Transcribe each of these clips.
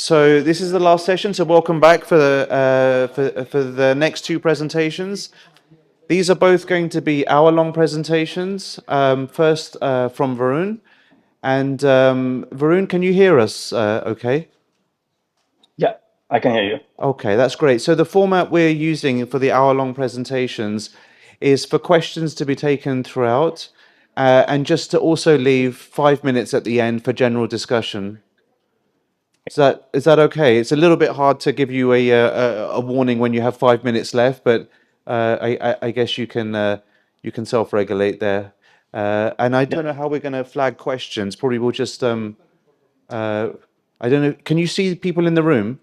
So this is the last session. So welcome back for the next two presentations. These are both going to be hour-long presentations. First from Varun, and Varun, can you hear us? Okay. Yeah, I can hear you. Okay, that's great. So the format we're using for the hour-long presentations is for questions to be taken throughout, and just to also leave 5 minutes at the end for general discussion. Is that okay? It's a little bit hard to give you a warning when you have 5 minutes left, but I guess you can self-regulate there. And I Yeah. don't know how we're going to flag questions. Probably we'll just I don't know. Can you see people in the room?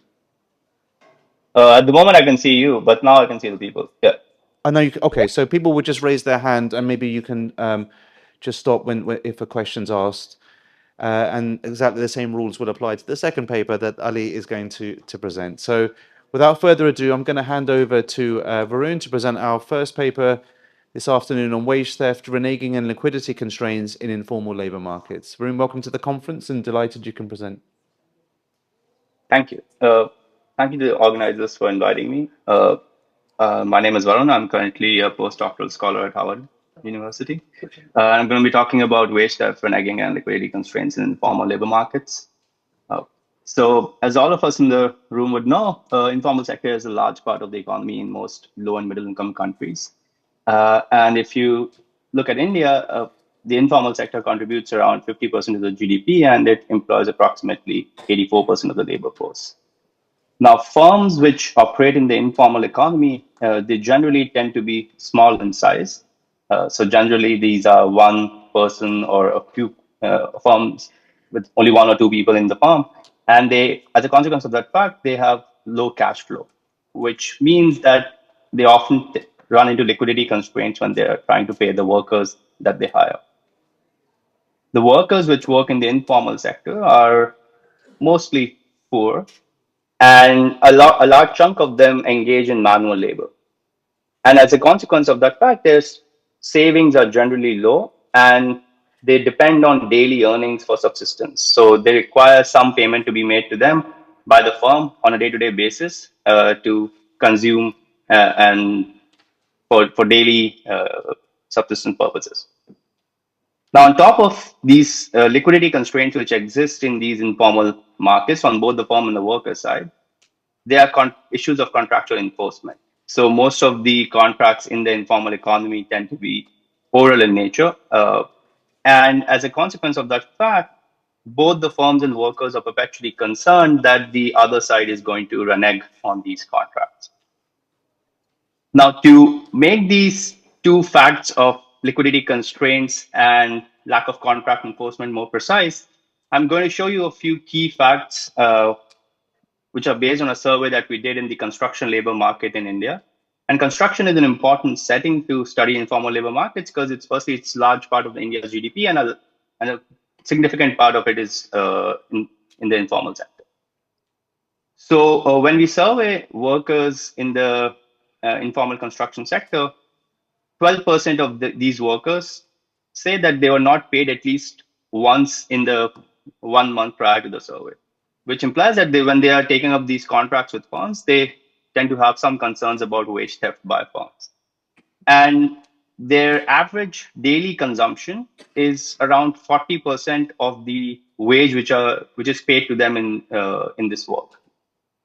At the moment, I can see you, but now I can see the people. Yeah. I know okay, so people would just raise their hand, and maybe you can just stop when if a question's asked. And exactly the same rules will apply to the second paper that Ali is going to present. So without further ado, I'm going to hand over to Varun to present our first paper this afternoon on wage theft, reneging and liquidity constraints in informal labor markets. Varun, welcome to the conference and delighted you can present. Thank you. Thank you to the organizers for inviting me. My name is Varun. I'm currently a postdoctoral scholar at Harvard University. I'm going to be talking about wage theft, reneging, and liquidity constraints in informal labor markets. Uh, so, as all of us in the room would know, informal sector is a large part of the economy in most low and middle income countries. And if you look at India, the informal sector contributes around 50% of the GDP, and it employs approximately 84% of the labor force. Now, firms which operate in the informal economy, they generally tend to be small in size. So generally, these are one person or a few firms with only one or two people in the firm. And they, as a consequence of that fact, they have low cash flow, which means that they often run into liquidity constraints when they're trying to pay the workers that they hire. The workers which work in the informal sector are mostly poor, and a large chunk of them engage in manual labor. And as a consequence of that fact, their savings are generally low, and they depend on daily earnings for subsistence. So they require some payment to be made to them by the firm on a day-to-day basis to consume and for daily subsistence purposes. Now, on top of these liquidity constraints which exist in these informal markets on both the firm and the worker side, there are issues of contractual enforcement. So most of the contracts in the informal economy tend to be oral in nature. And as a consequence of that fact, both the firms and workers are perpetually concerned that the other side is going to renege on these contracts. Now, to make these two facts of liquidity constraints and lack of contract enforcement more precise, I'm going to show you a few key facts which are based on a survey that we did in the construction labor market in India. And construction is an important setting to study informal labor markets because it's a large part of India's GDP, and a significant part of it is in the informal sector. So when we survey workers in the informal construction sector, 12% of these workers say that they were not paid at least once in the 1 month prior to the survey, which implies that when they are taking up these contracts with firms, they tend to have some concerns about wage theft by firms. And their average daily consumption is around 40% of the wage which is paid to them in this work,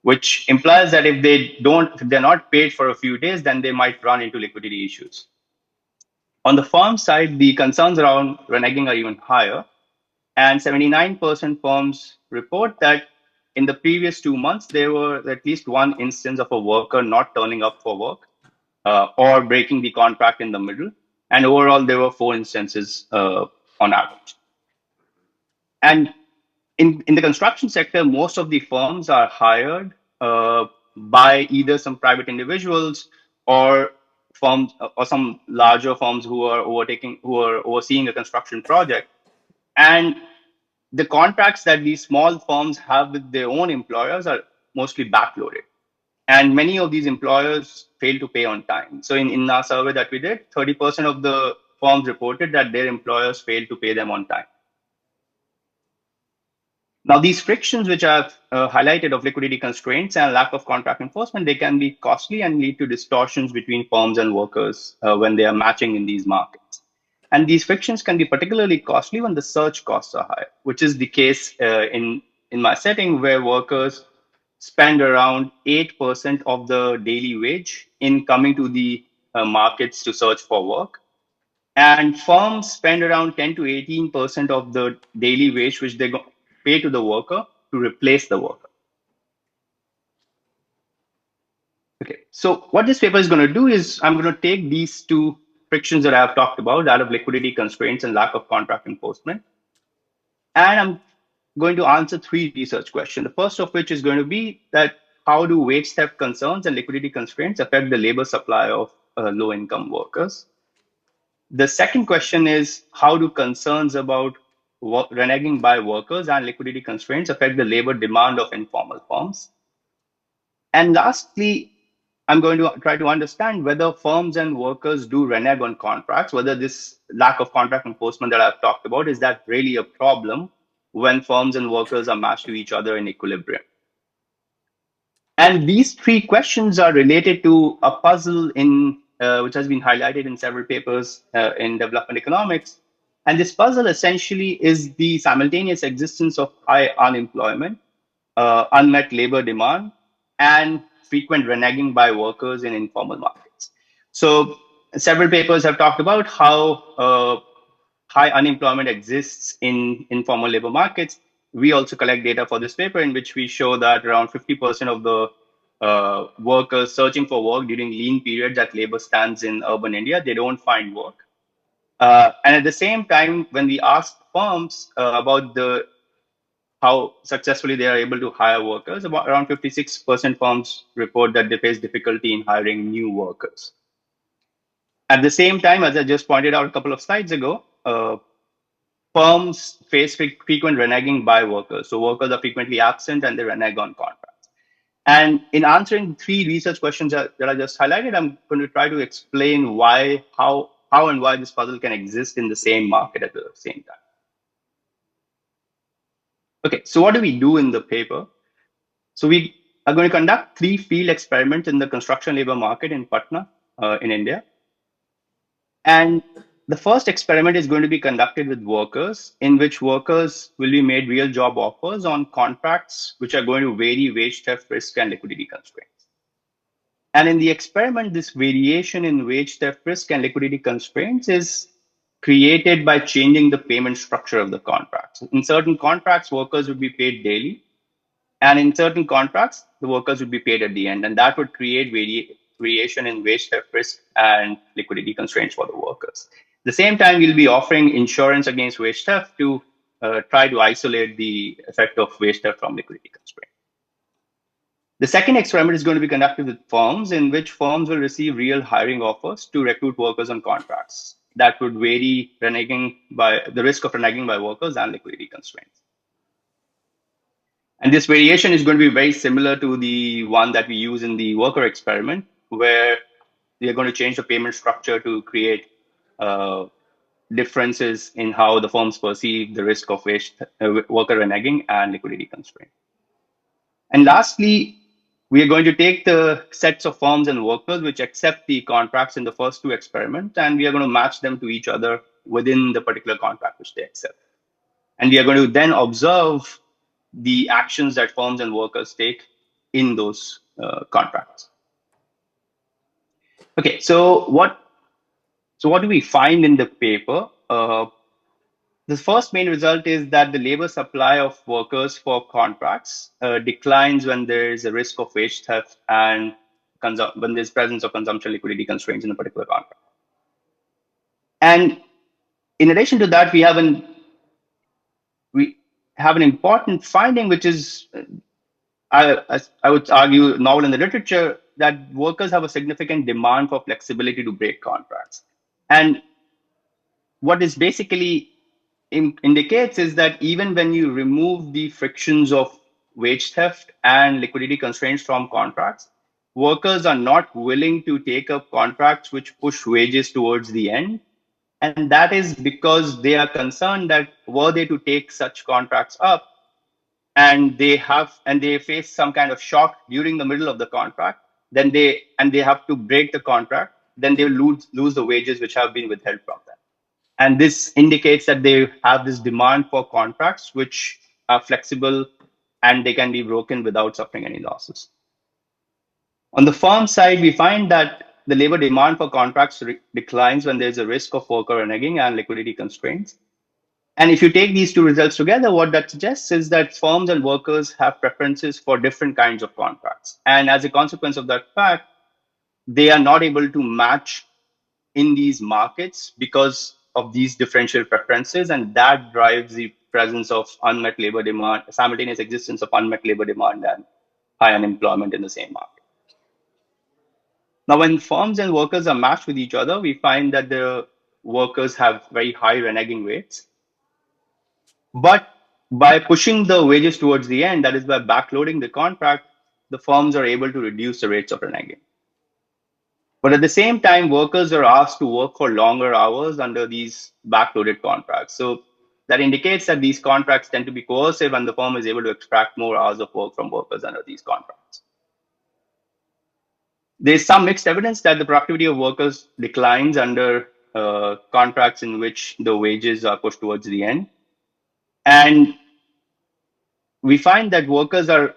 which implies that if they're not paid for a few days, then they might run into liquidity issues. On the firm side, the concerns around reneging are even higher, and 79% firms report that in the previous 2 months, there were at least one instance of a worker not turning up for work or breaking the contract in the middle. And overall, there were 4 instances on average. And in the construction sector, most of the firms are hired by either some private individuals or firms or some larger firms who are overseeing a construction project. And the contracts that these small firms have with their own employers are mostly backloaded. And many of these employers fail to pay on time. So in our survey that we did, 30% of the firms reported that their employers failed to pay them on time. Now, these frictions, which I've highlighted of liquidity constraints and lack of contract enforcement, they can be costly and lead to distortions between firms and workers when they are matching in these markets. And these frictions can be particularly costly when the search costs are high, which is the case in my setting where workers spend around 8% of the daily wage in coming to the markets to search for work. And firms spend around 10 to 18% of the daily wage which they pay to the worker to replace the worker. Okay, so what this paper is going to do is I'm going to take these two frictions that I have talked about, that of liquidity constraints and lack of contract enforcement, and I'm going to answer three research questions. The first of which is going to be that how do wage theft concerns and liquidity constraints affect the labor supply of low-income workers? The second question is how do concerns about reneging by workers and liquidity constraints affect the labor demand of informal firms? And lastly, I'm going to try to understand whether firms and workers do renege on contracts, whether this lack of contract enforcement that I've talked about, is that really a problem when firms and workers are matched to each other in equilibrium? And these three questions are related to a puzzle in which has been highlighted in several papers in development economics. And this puzzle essentially is the simultaneous existence of high unemployment, unmet labor demand, and frequent reneging by workers in informal markets. So several papers have talked about how high unemployment exists in informal labor markets. We also collect data for this paper in which we show that around 50% of the workers searching for work during lean periods that labor stands in urban India, they don't find work. And at the same time, when we ask firms about how successfully they are able to hire workers, about around 56% firms report that they face difficulty in hiring new workers. At the same time, as I just pointed out a couple of slides ago, firms face frequent reneging by workers. So workers are frequently absent and they renege on contracts. And in answering three research questions that I just highlighted, I'm going to try to explain why, how and why this puzzle can exist in the same market at the same time. Okay, so what do we do in the paper? So we are going to conduct three field experiments in the construction labor market in Patna, in India. And the first experiment is going to be conducted with workers, in which workers will be made real job offers on contracts which are going to vary wage theft risk and liquidity constraints. And in the experiment, this variation in wage theft risk and liquidity constraints is created by changing the payment structure of the contracts. In certain contracts, workers would be paid daily. And in certain contracts, the workers would be paid at the end. And that would create variation in wage theft risk and liquidity constraints for the workers. At the same time, we'll be offering insurance against wage theft to try to isolate the effect of wage theft from liquidity constraint. The second experiment is going to be conducted with firms, in which firms will receive real hiring offers to recruit workers on contracts that would vary the risk of reneging by workers and liquidity constraints. And this variation is going to be very similar to the one that we use in the worker experiment, where we are going to change the payment structure to create differences in how the firms perceive the risk of worker reneging and liquidity constraint. And lastly, we are going to take the sets of firms and workers which accept the contracts in the first two experiments, and we are going to match them to each other within the particular contract which they accept. And we are going to then observe the actions that firms and workers take in those contracts. Okay, so what do we find in the paper? The first main result is that the labor supply of workers for contracts declines when there is a risk of wage theft and when there's presence of consumption liquidity constraints in a particular contract. And in addition to that, we have an important finding, which is, I would argue, novel in the literature, that workers have a significant demand for flexibility to break contracts. And what this basically indicates is that even when you remove the frictions of wage theft and liquidity constraints from contracts, workers are not willing to take up contracts which push wages towards the end. And that is because they are concerned that were they to take such contracts up, and they face some kind of shock during the middle of the contract, then they have to break the contract, then they lose the wages which have been withheld from them. And this indicates that they have this demand for contracts which are flexible and they can be broken without suffering any losses. On the firm side, we find that the labor demand for contracts declines when there's a risk of worker reneging and liquidity constraints. And if you take these two results together, what that suggests is that firms and workers have preferences for different kinds of contracts. And as a consequence of that fact, they are not able to match in these markets because of these differential preferences. And that drives the presence of unmet labor demand, simultaneous existence of unmet labor demand and high unemployment in the same market. Now, when firms and workers are matched with each other, we find that the workers have very high reneging rates. But by pushing the wages towards the end, that is by backloading the contract, the firms are able to reduce the rates of reneging. But at the same time, workers are asked to work for longer hours under these backloaded contracts. So that indicates that these contracts tend to be coercive and the firm is able to extract more hours of work from workers under these contracts. There's some mixed evidence that the productivity of workers declines under contracts in which the wages are pushed towards the end. And we find that workers are,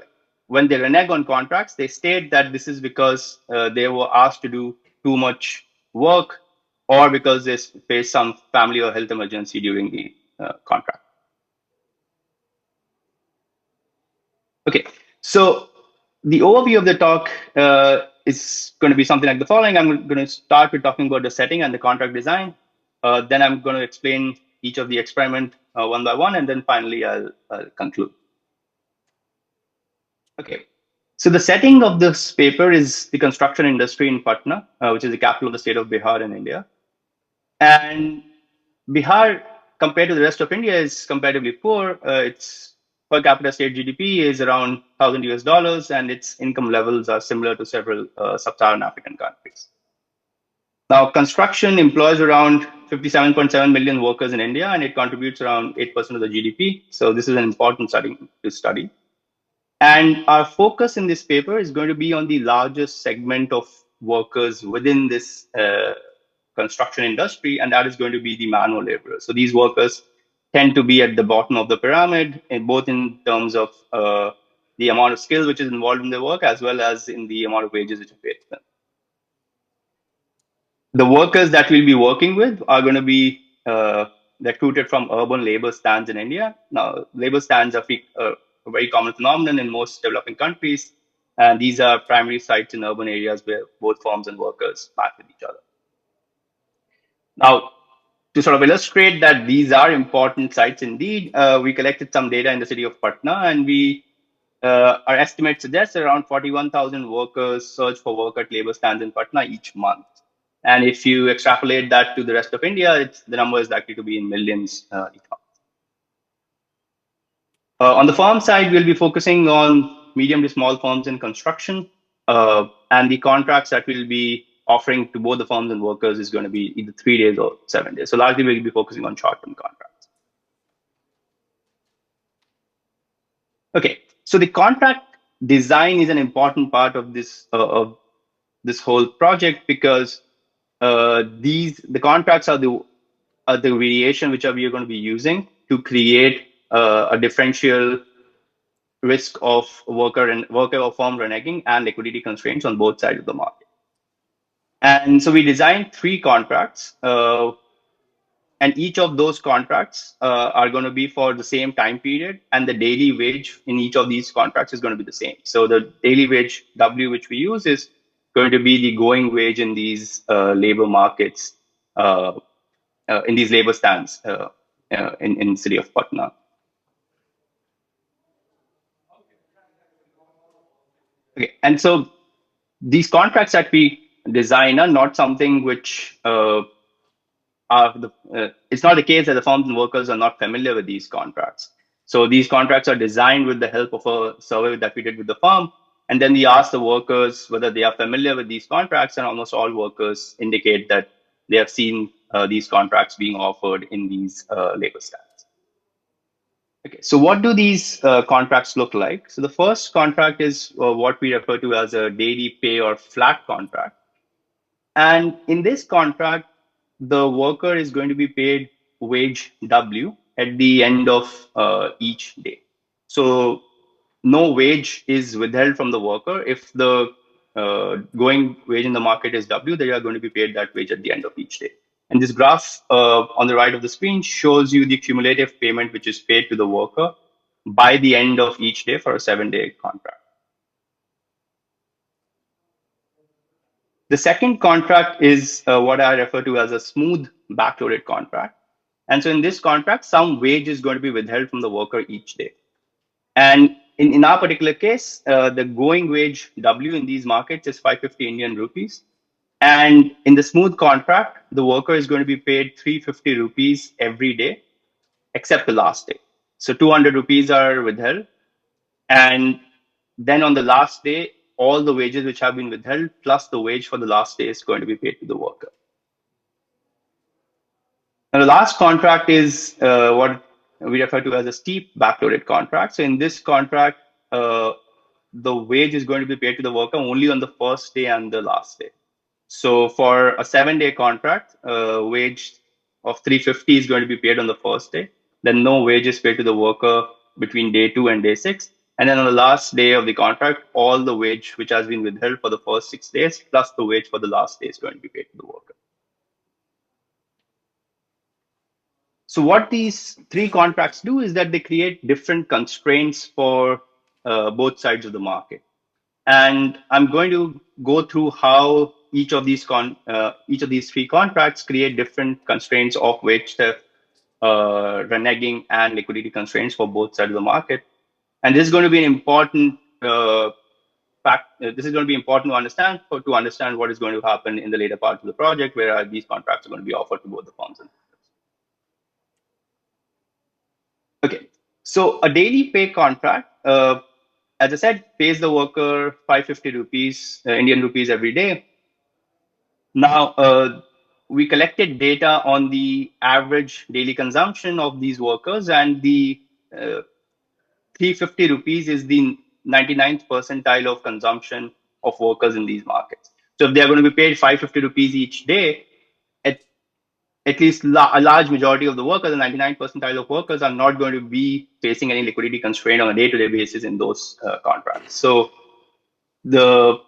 when they renege on contracts, they state that this is because they were asked to do too much work or because they face some family or health emergency during the contract. Okay, so the overview of the talk is going to be something like the following. I'm going to start with talking about the setting and the contract design. Then I'm going to explain each of the experiment one by one, and then finally I'll conclude. Okay, so the setting of this paper is the construction industry in Patna, which is the capital of the state of Bihar in India. And Bihar, compared to the rest of India, is comparatively poor. Its per capita state GDP is around $1,000 US, and its income levels are similar to several sub-Saharan African countries. Now, construction employs around 57.7 million workers in India, and it contributes around 8% of the GDP. So this is an important study to study. And our focus in this paper is going to be on the largest segment of workers within this construction industry, and that is going to be the manual laborers. So these workers tend to be at the bottom of the pyramid, both in terms of the amount of skill which is involved in their work, as well as in the amount of wages which are paid to them. The workers that we'll be working with are going to be recruited from urban labor stands in India. Now, labor stands are a very common phenomenon in most developing countries. And these are primary sites in urban areas where both firms and workers match with each other. Now, to sort of illustrate that these are important sites indeed, we collected some data in the city of Patna, and our estimate suggests around 41,000 workers search for work at labor stands in Patna each month. And if you extrapolate that to the rest of India, the number is likely to be in millions each month. On the firm side, we'll be focusing on medium to small firms in construction, and the contracts that we'll be offering to both the firms and workers is going to be either 3 days or 7 days. So largely we'll be focusing on short-term contracts. Okay, so the contract design is an important part of this whole project because the contracts are the variation which we are going to be using to create a differential risk of worker or firm reneging and liquidity constraints on both sides of the market. And so we designed 3 contracts, and each of those contracts are going to be for the same time period, and the daily wage in each of these contracts is going to be the same. So the daily wage W which we use is going to be the going wage in these labor markets, in these labor stands in the city of Patna. Okay, and so these contracts that we design are not something which it's not the case that the firms and workers are not familiar with these contracts. So these contracts are designed with the help of a survey that we did with the firm. And then we asked the workers whether they are familiar with these contracts, and almost all workers indicate that they have seen these contracts being offered in these labor stands. Okay, so what do these contracts look like? So the first contract is what we refer to as a daily pay or flat contract. And in this contract, the worker is going to be paid wage W at the end of each day. So no wage is withheld from the worker. If the going wage in the market is W, they are going to be paid that wage at the end of each day. And this graph on the right of the screen shows you the cumulative payment which is paid to the worker by the end of each day for a 7-day contract. The second contract is what I refer to as a smooth backloaded contract. And so in this contract, some wage is going to be withheld from the worker each day. And in our particular case, the going wage W in these markets is 550 Indian rupees. And in the smooth contract, the worker is going to be paid 350 rupees every day, except the last day. So 200 rupees are withheld. And then on the last day, all the wages which have been withheld plus the wage for the last day is going to be paid to the worker. And the last contract is what we refer to as a steep backloaded contract. So in this contract, the wage is going to be paid to the worker only on the first day and the last day. So for a 7-day contract, wage of 350 is going to be paid on the first day. Then no wage is paid to the worker between day 2 and day 6. And then on the last day of the contract, all the wage which has been withheld for the first 6 days plus the wage for the last day is going to be paid to the worker. So what these three contracts do is that they create different constraints for both sides of the market. And I'm going to go through how each of these three contracts create different constraints of wage theft, reneging, and liquidity constraints for both sides of the market. And this is going to be an important fact. This is going to be important to understand what is going to happen in the later part of the project, where these contracts are going to be offered to both the firms. Okay, so a daily pay contract, as I said, pays the worker 550 rupees, Indian rupees every day. Now, we collected data on the average daily consumption of these workers, and the 350 rupees is the 99th percentile of consumption of workers in these markets. So if they are going to be paid 550 rupees each day, at least a large majority of the workers, the 99th percentile of workers, are not going to be facing any liquidity constraint on a day-to-day basis in those contracts. So the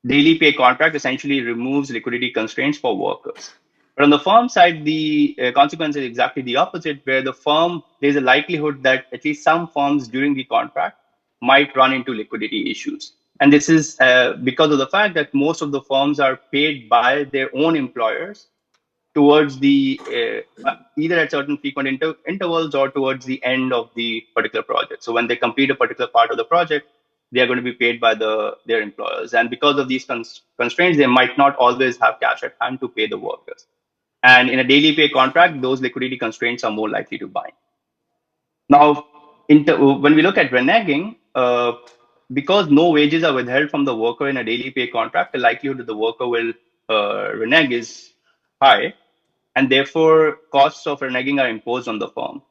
daily pay contract essentially removes liquidity constraints for workers. But on the firm side, the consequence is exactly the opposite, where there's a likelihood that at least some firms during the contract might run into liquidity issues. And this is because of the fact that most of the firms are paid by their own employers towards the either at certain frequent intervals or towards the end of the particular project. So when they complete a particular part of the project, they are going to be paid by their employers. And because of these constraints, they might not always have cash at hand to pay the workers. And in a daily pay contract, those liquidity constraints are more likely to bind. Now, when we look at reneging, because no wages are withheld from the worker in a daily pay contract, the likelihood that the worker will renege is high, and therefore costs of reneging are imposed on the firm.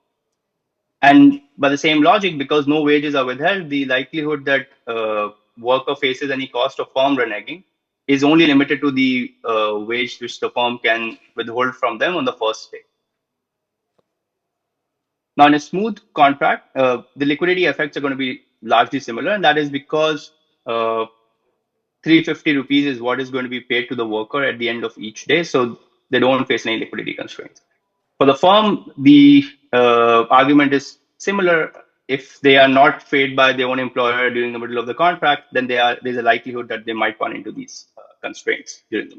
And by the same logic, because no wages are withheld, the likelihood that worker faces any cost of firm reneging is only limited to the wage which the firm can withhold from them on the first day. Now, in a smooth contract, the liquidity effects are going to be largely similar, and that is because 350 rupees is what is going to be paid to the worker at the end of each day, so they don't face any liquidity constraints. For the firm, the argument is similar. If they are not paid by their own employer during the middle of the contract, then there's a likelihood that they might run into these constraints during the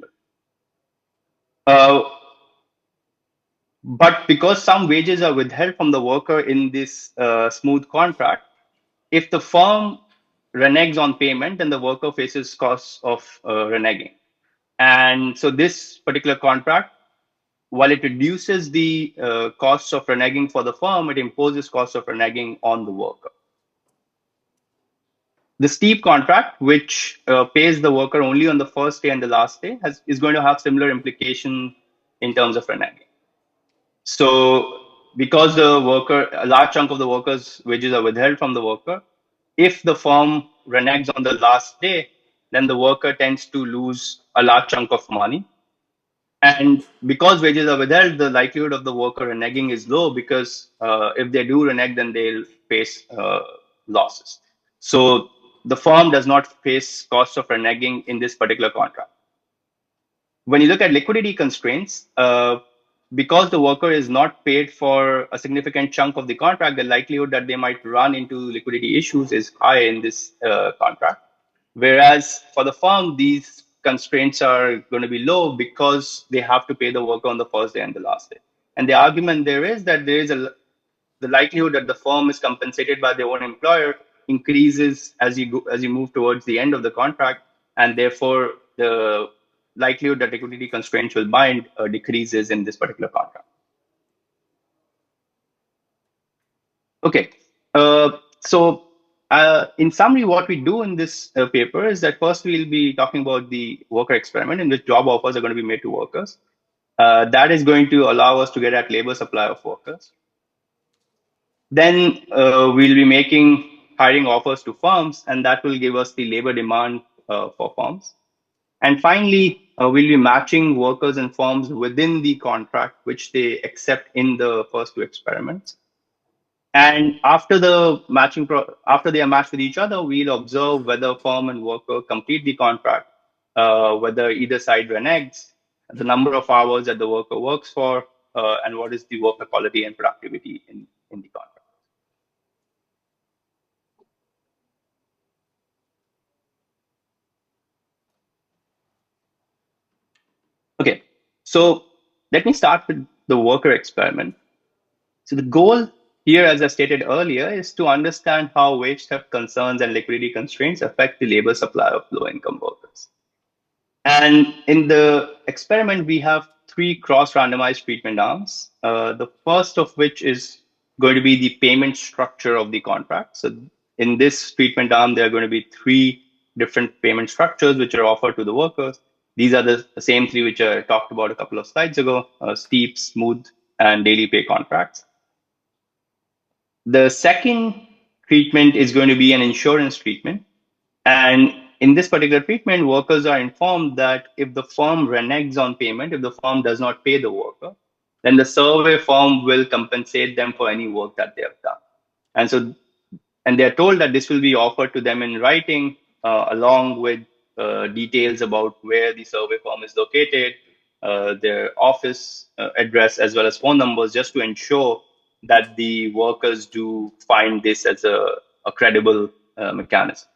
middle. But because some wages are withheld from the worker in this smooth contract, if the firm reneges on payment, then the worker faces costs of reneging. And so this particular contract, while it reduces the costs of reneging for the firm, it imposes costs of reneging on the worker. The steep contract, which pays the worker only on the first day and the last day, is going to have similar implications in terms of reneging. So because a large chunk of the worker's wages are withheld from the worker, if the firm reneges on the last day, then the worker tends to lose a large chunk of money. And because wages are withheld, the likelihood of the worker reneging is low, because if they do renege, then they'll face losses. So the firm does not face cost of reneging in this particular contract. When you look at liquidity constraints, because the worker is not paid for a significant chunk of the contract, the likelihood that they might run into liquidity issues is high in this contract. Whereas for the firm, these constraints are going to be low, because they have to pay the worker on the first day and the last day. And the argument there is that the likelihood that the firm is compensated by their own employer increases as you move towards the end of the contract, and therefore the likelihood that liquidity constraints will bind decreases in this particular contract. Okay, in summary, what we do in this paper is that first we'll be talking about the worker experiment, in which job offers are going to be made to workers. That is going to allow us to get at labor supply of workers. Then we'll be making hiring offers to firms, and that will give us the labor demand for firms. And finally, we'll be matching workers and firms within the contract, which they accept in the first two experiments. And after they are matched with each other, we'll observe whether firm and worker complete the contract, whether either side reneges, the number of hours that the worker works for, and what is the worker quality and productivity in the contract. Okay, so let me start with the worker experiment. So the goal here, as I stated earlier, is to understand how wage theft concerns and liquidity constraints affect the labor supply of low-income workers. And in the experiment, we have three cross-randomized treatment arms. The first of which is going to be the payment structure of the contract. So in this treatment arm, there are going to be three different payment structures which are offered to the workers. These are the same three which I talked about a couple of slides ago: steep, smooth, and daily pay contracts. The second treatment is going to be an insurance treatment. And in this particular treatment, workers are informed that if the firm reneges on payment, if the firm does not pay the worker, then the survey firm will compensate them for any work that they have done. And they're told that this will be offered to them in writing, along with details about where the survey firm is located, their office address, as well as phone numbers, just to ensure that the workers do find this as a credible mechanism.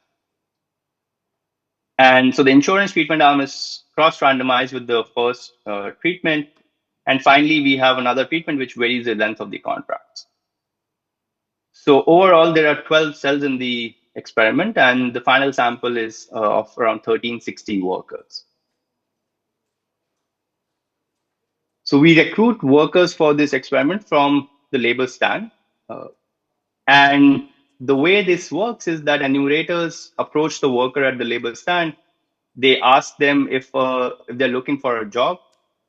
And so the insurance treatment arm is cross-randomized with the first treatment. And finally, we have another treatment which varies the length of the contracts. So overall, there are 12 cells in the experiment, and the final sample is of around 1360 workers. So we recruit workers for this experiment from the labor stand. And the way this works is that enumerators approach the worker at the labor stand. They ask them if they're looking for a job,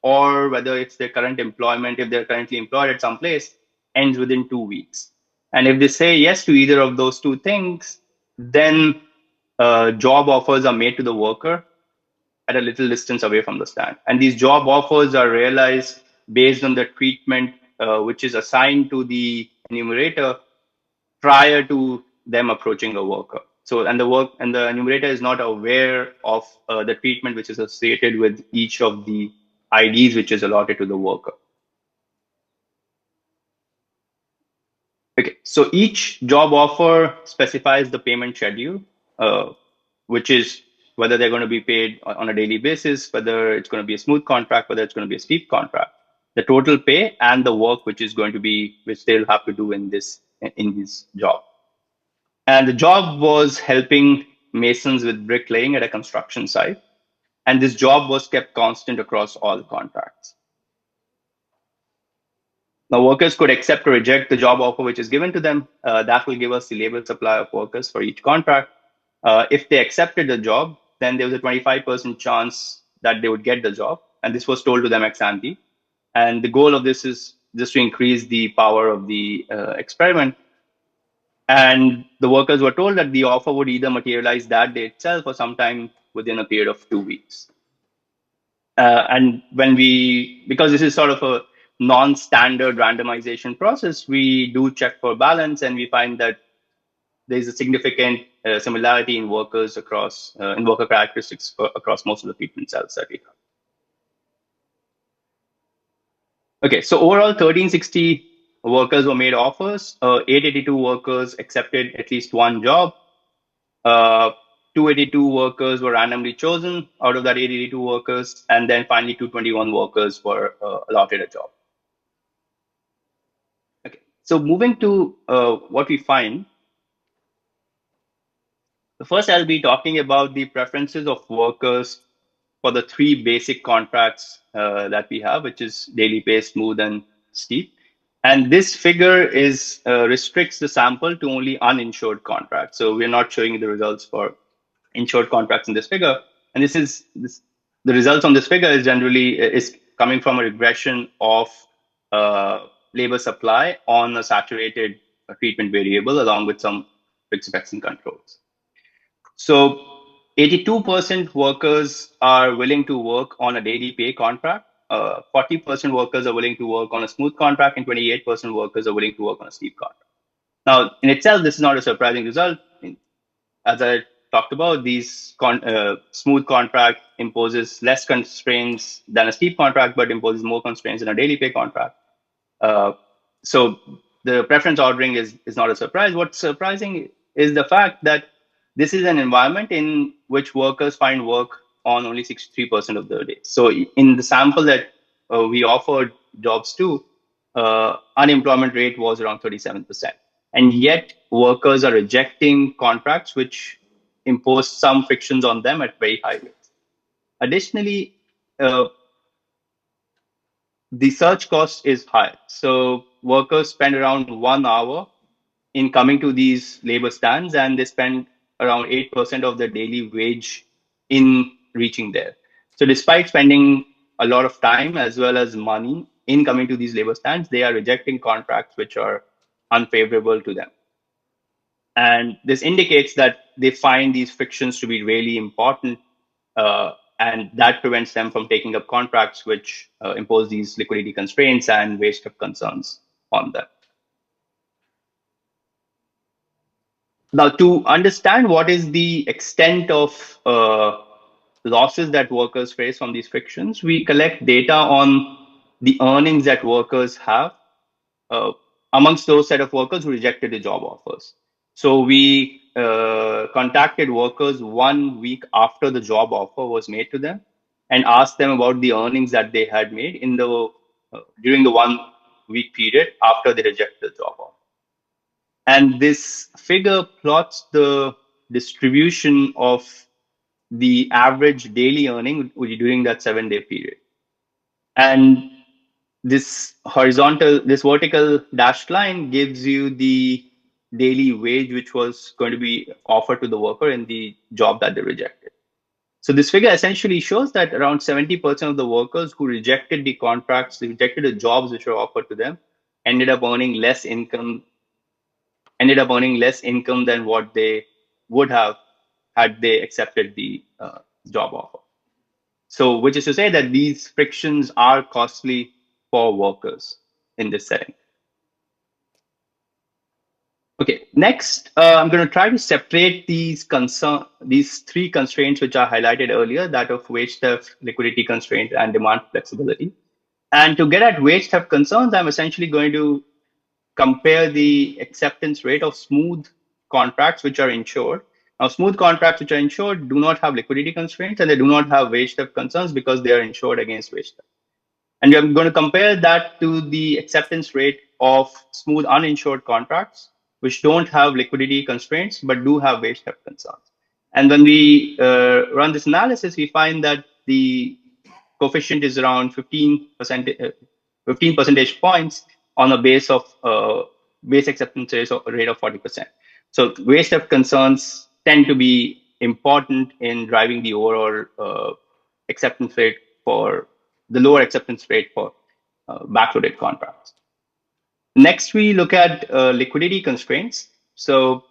or whether if their current employment, if they're currently employed at some place, ends within 2 weeks. And if they say yes to either of those two things, then job offers are made to the worker at a little distance away from the stand. And these job offers are realized based on the treatment which is assigned to the enumerator prior to them approaching a worker. So, and the enumerator is not aware of the treatment which is associated with each of the IDs which is allotted to the worker. Okay, so each job offer specifies the payment schedule, which is whether they're going to be paid on a daily basis, whether it's going to be a smooth contract, whether it's going to be a steep contract, the total pay, and the work which they'll have to do in this job. And the job was helping masons with bricklaying at a construction site. And this job was kept constant across all contracts. Now, workers could accept or reject the job offer which is given to them. That will give us the labor supply of workers for each contract. If they accepted the job, then there was a 25% chance that they would get the job. And this was told to them ex ante. And the goal of this is just to increase the power of the experiment. And the workers were told that the offer would either materialize that day itself or sometime within a period of 2 weeks. And because this is sort of a non-standard randomization process, we do check for balance, and we find that there's a significant similarity in workers across, in worker characteristics across most of the treatment cells that we have. Okay, so overall 1360 workers were made offers, 882 workers accepted at least one job, 282 workers were randomly chosen out of that 882 workers, and then finally 221 workers were allotted a job. Okay, so moving to what we find, first I'll be talking about the preferences of workers for the three basic contracts that we have, which is daily pay, smooth, and steep. And this figure is restricts the sample to only uninsured contracts. So we're not showing the results for insured contracts in this figure. And the results on this figure is generally is coming from a regression of labor supply on a saturated treatment variable along with some fixed effects and controls. So 82% workers are willing to work on a daily pay contract. 40% workers are willing to work on a smooth contract, and 28% workers are willing to work on a steep contract. Now, in itself, this is not a surprising result. As I talked about, these smooth contract imposes less constraints than a steep contract, but imposes more constraints than a daily pay contract. So the preference ordering is not a surprise. What's surprising is the fact that this is an environment in which workers find work on only 63% of the day. So in the sample that we offered jobs to, unemployment rate was around 37%. And yet workers are rejecting contracts which impose some frictions on them at very high rates. Additionally, the search cost is high. So workers spend around 1 hour in coming to these labor stands, and they spend around 8% of their daily wage in reaching there. So despite spending a lot of time as well as money in coming to these labor stands, they are rejecting contracts which are unfavorable to them. And this indicates that they find these frictions to be really important, and that prevents them from taking up contracts which impose these liquidity constraints and wage theft concerns on them. Now, to understand what is the extent of losses that workers face from these frictions, we collect data on the earnings that workers have amongst those set of workers who rejected the job offers. So we contacted workers 1 week after the job offer was made to them and asked them about the earnings that they had made in the during the 1 week period after they rejected the job offer. And this figure plots the distribution of the average daily earning during that 7-day period. And this vertical dashed line gives you the daily wage which was going to be offered to the worker in the job that they rejected. So this figure essentially shows that around 70% of the workers who rejected the contracts, rejected the jobs which were offered to them, ended up earning less income than what they would have had they accepted the job offer. So, which is to say that these frictions are costly for workers in this setting. Okay, next, I'm going to try to separate these three constraints which I highlighted earlier, that of wage theft, liquidity constraint, and demand flexibility. And to get at wage theft concerns, I'm essentially going to compare the acceptance rate of smooth contracts which are insured. Now, smooth contracts which are insured do not have liquidity constraints, and they do not have wage theft concerns because they are insured against wage theft. And we're going to compare that to the acceptance rate of smooth uninsured contracts, which don't have liquidity constraints, but do have wage theft concerns. And when we run this analysis, we find that the coefficient is around 15 percentage points on a base acceptance rate of 40%. So wage theft concerns tend to be important in driving the overall acceptance rate for the lower acceptance rate for backloaded contracts. Next, we look at liquidity constraints. So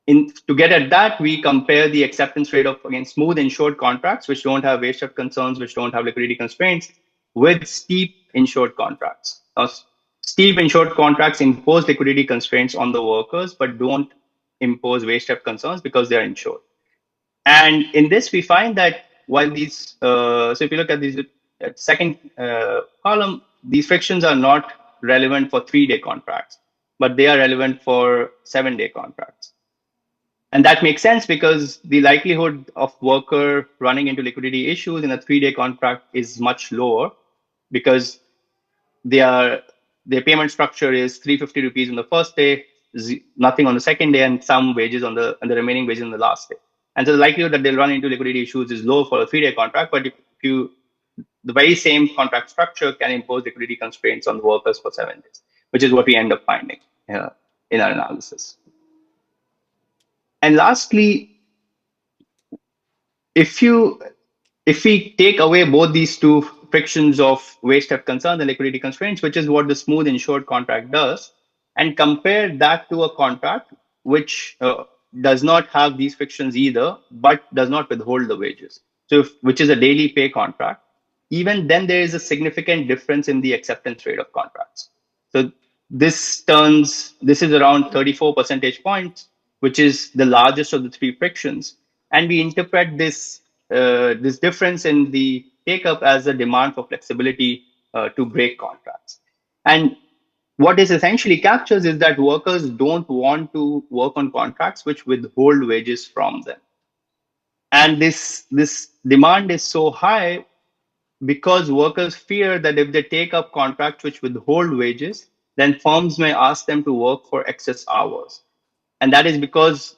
to get at that, we compare the acceptance rate of against smooth insured contracts, which don't have wage theft concerns, which don't have liquidity constraints, with steep insured contracts. Steep insured contracts impose liquidity constraints on the workers, but don't impose wage theft concerns because they are insured. And in this, we find that while these, so if you look at these second column, these frictions are not relevant for 3-day contracts, but they are relevant for 7-day contracts. And that makes sense because the likelihood of worker running into liquidity issues in a 3-day contract is much lower because their payment structure is 350 rupees on the first day, nothing on the second day, and some wages on the remaining wages on the last day. And so the likelihood that they'll run into liquidity issues is low for a 3-day contract. But if you the very same contract structure can impose liquidity constraints on the workers for 7 days, which is what we end up finding in our analysis. And lastly, if we take away both these two frictions of wage theft concerns and liquidity constraints, which is what the smooth insured contract does, and compare that to a contract which does not have these frictions either, but does not withhold the wages, which is a daily pay contract, even then there is a significant difference in the acceptance rate of contracts. So this is around 34 percentage points, which is the largest of the three frictions. And we interpret this difference in the take up as a demand for flexibility to break contracts. And what this essentially captures is that workers don't want to work on contracts which withhold wages from them. And this demand is so high because workers fear that if they take up contracts which withhold wages, then firms may ask them to work for excess hours. And that is because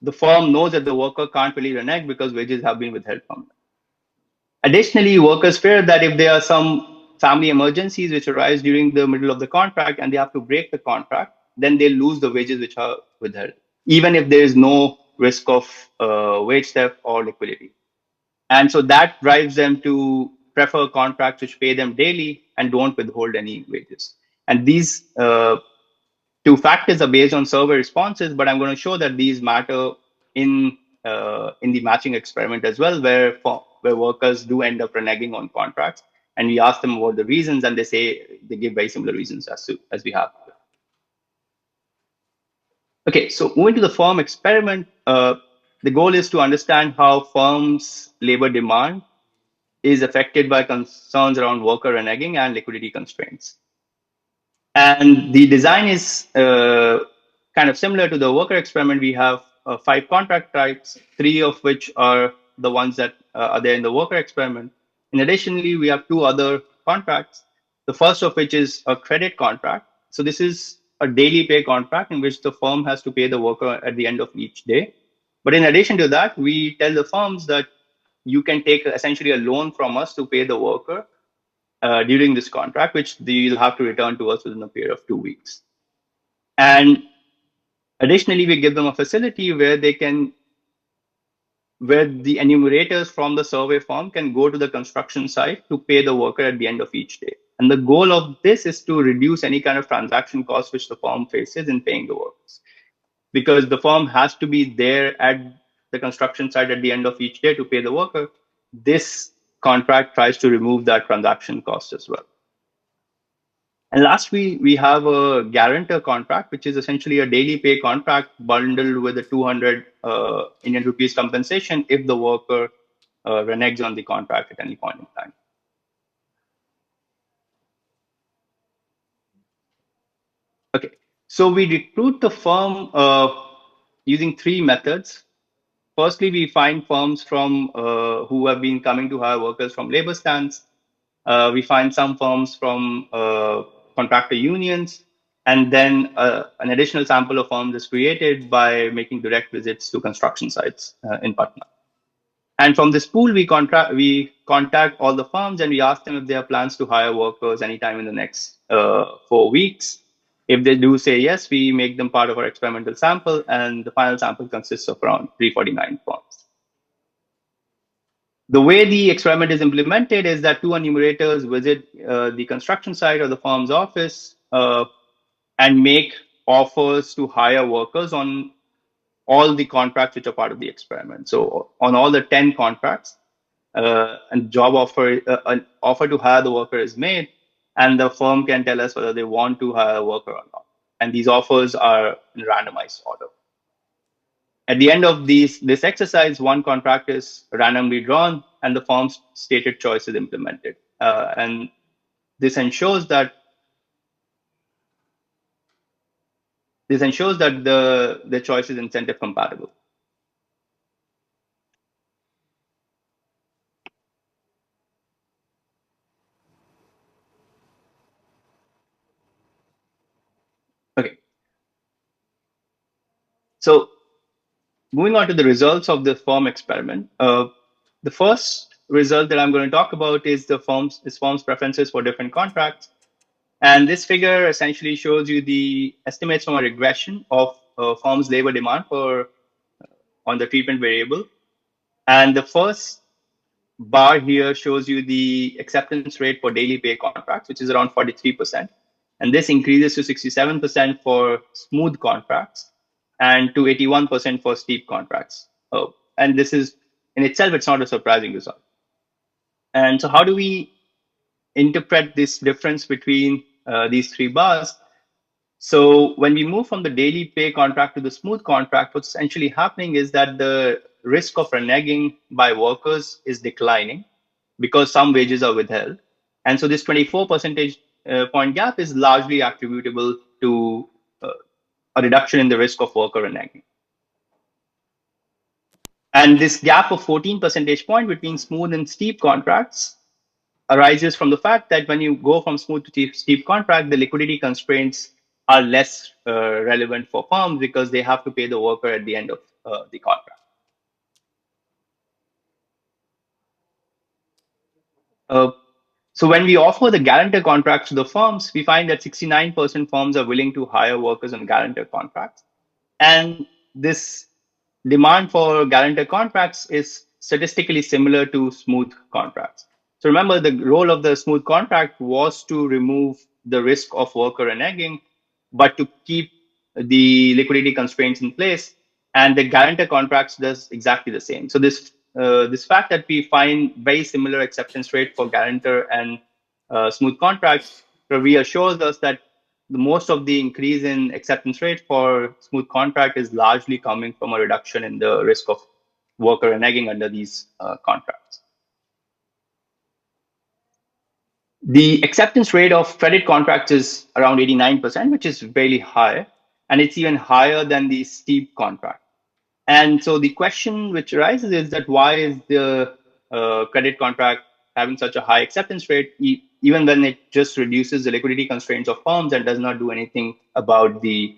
the firm knows that the worker can't really renege because wages have been withheld from them. Additionally, workers fear that if there are some family emergencies which arise during the middle of the contract and they have to break the contract, then they lose the wages which are withheld, even if there is no risk of wage theft or liquidity. And so that drives them to prefer contracts which pay them daily and don't withhold any wages. And these two factors are based on survey responses, but I'm going to show that these matter in the matching experiment as well, where workers do end up reneging on contracts, and we ask them about the reasons, and they give very similar reasons as we have. Okay, so moving to the firm experiment, the goal is to understand how firms' labor demand is affected by concerns around worker reneging and liquidity constraints. And the design is kind of similar to the worker experiment. We have 5 contract types, 3 of which are the ones that are there in the worker experiment. In additionally, we have 2 other contracts, the first of which is a credit contract. So this is a daily pay contract in which the firm has to pay the worker at the end of each day. But in addition to that, we tell the firms that you can take essentially a loan from us to pay the worker during this contract, which they'll have to return to us within a period of 2 weeks. And additionally, we give them a facility where the enumerators from the survey form can go to the construction site to pay the worker at the end of each day. And the goal of this is to reduce any kind of transaction costs which the firm faces in paying the workers. Because the firm has to be there at the construction site at the end of each day to pay the worker, this contract tries to remove that transaction cost as well. And last, we have a guarantor contract, which is essentially a daily pay contract bundled with a 200 Indian rupees compensation if the worker reneges on the contract at any point in time. Okay, so we recruit the firm using 3 methods. Firstly, we find firms from who have been coming to hire workers from labor stands. We find some firms from contractor unions, and then an additional sample of firms is created by making direct visits to construction sites in Patna. And from this pool, we contact all the firms and we ask them if they have plans to hire workers anytime in the next 4 weeks. If they do say yes, we make them part of our experimental sample, and the final sample consists of around 349 firms. The way the experiment is implemented is that 2 enumerators visit the construction site or the firm's office and make offers to hire workers on all the contracts which are part of the experiment. So on all the 10 contracts, and job offer, an offer to hire the worker is made, and the firm can tell us whether they want to hire a worker or not. And these offers are in randomized order. At the end of this exercise, one contract is randomly drawn, and the firm's stated choice is implemented. And this ensures that the choice is incentive compatible. Okay. So moving on to the results of the firm experiment, the first result that I'm going to talk about is the firm's preferences for different contracts. And this figure essentially shows you the estimates from a regression of firm's labor demand on the treatment variable. And the first bar here shows you the acceptance rate for daily pay contracts, which is around 43%. And this increases to 67% for smooth contracts and to 81% for steep contracts. And this is, in itself, it's not a surprising result. And so how do we interpret this difference between these three bars? So when we move from the daily pay contract to the smooth contract, what's essentially happening is that the risk of reneging by workers is declining because some wages are withheld. And so this 24 percentage point gap is largely attributable to a reduction in the risk of worker reneging. And this gap of 14 percentage point between smooth and steep contracts arises from the fact that when you go from smooth to steep contract, the liquidity constraints are less relevant for firms because they have to pay the worker at the end of the contract. So when we offer the guarantor contracts to the firms, we find that 69% firms are willing to hire workers on guarantor contracts. And this demand for guarantor contracts is statistically similar to smooth contracts. So remember, the role of the smooth contract was to remove the risk of worker reneging, but to keep the liquidity constraints in place. And the guarantor contracts does exactly the same. So this fact that we find very similar acceptance rate for guarantor and smooth contracts reassures us that most of the increase in acceptance rate for smooth contract is largely coming from a reduction in the risk of worker reneging under these contracts. The acceptance rate of credit contracts is around 89%, which is really high, and it's even higher than the steep contract. And so the question which arises is that why is the credit contract having such a high acceptance rate, even when it just reduces the liquidity constraints of firms and does not do anything about the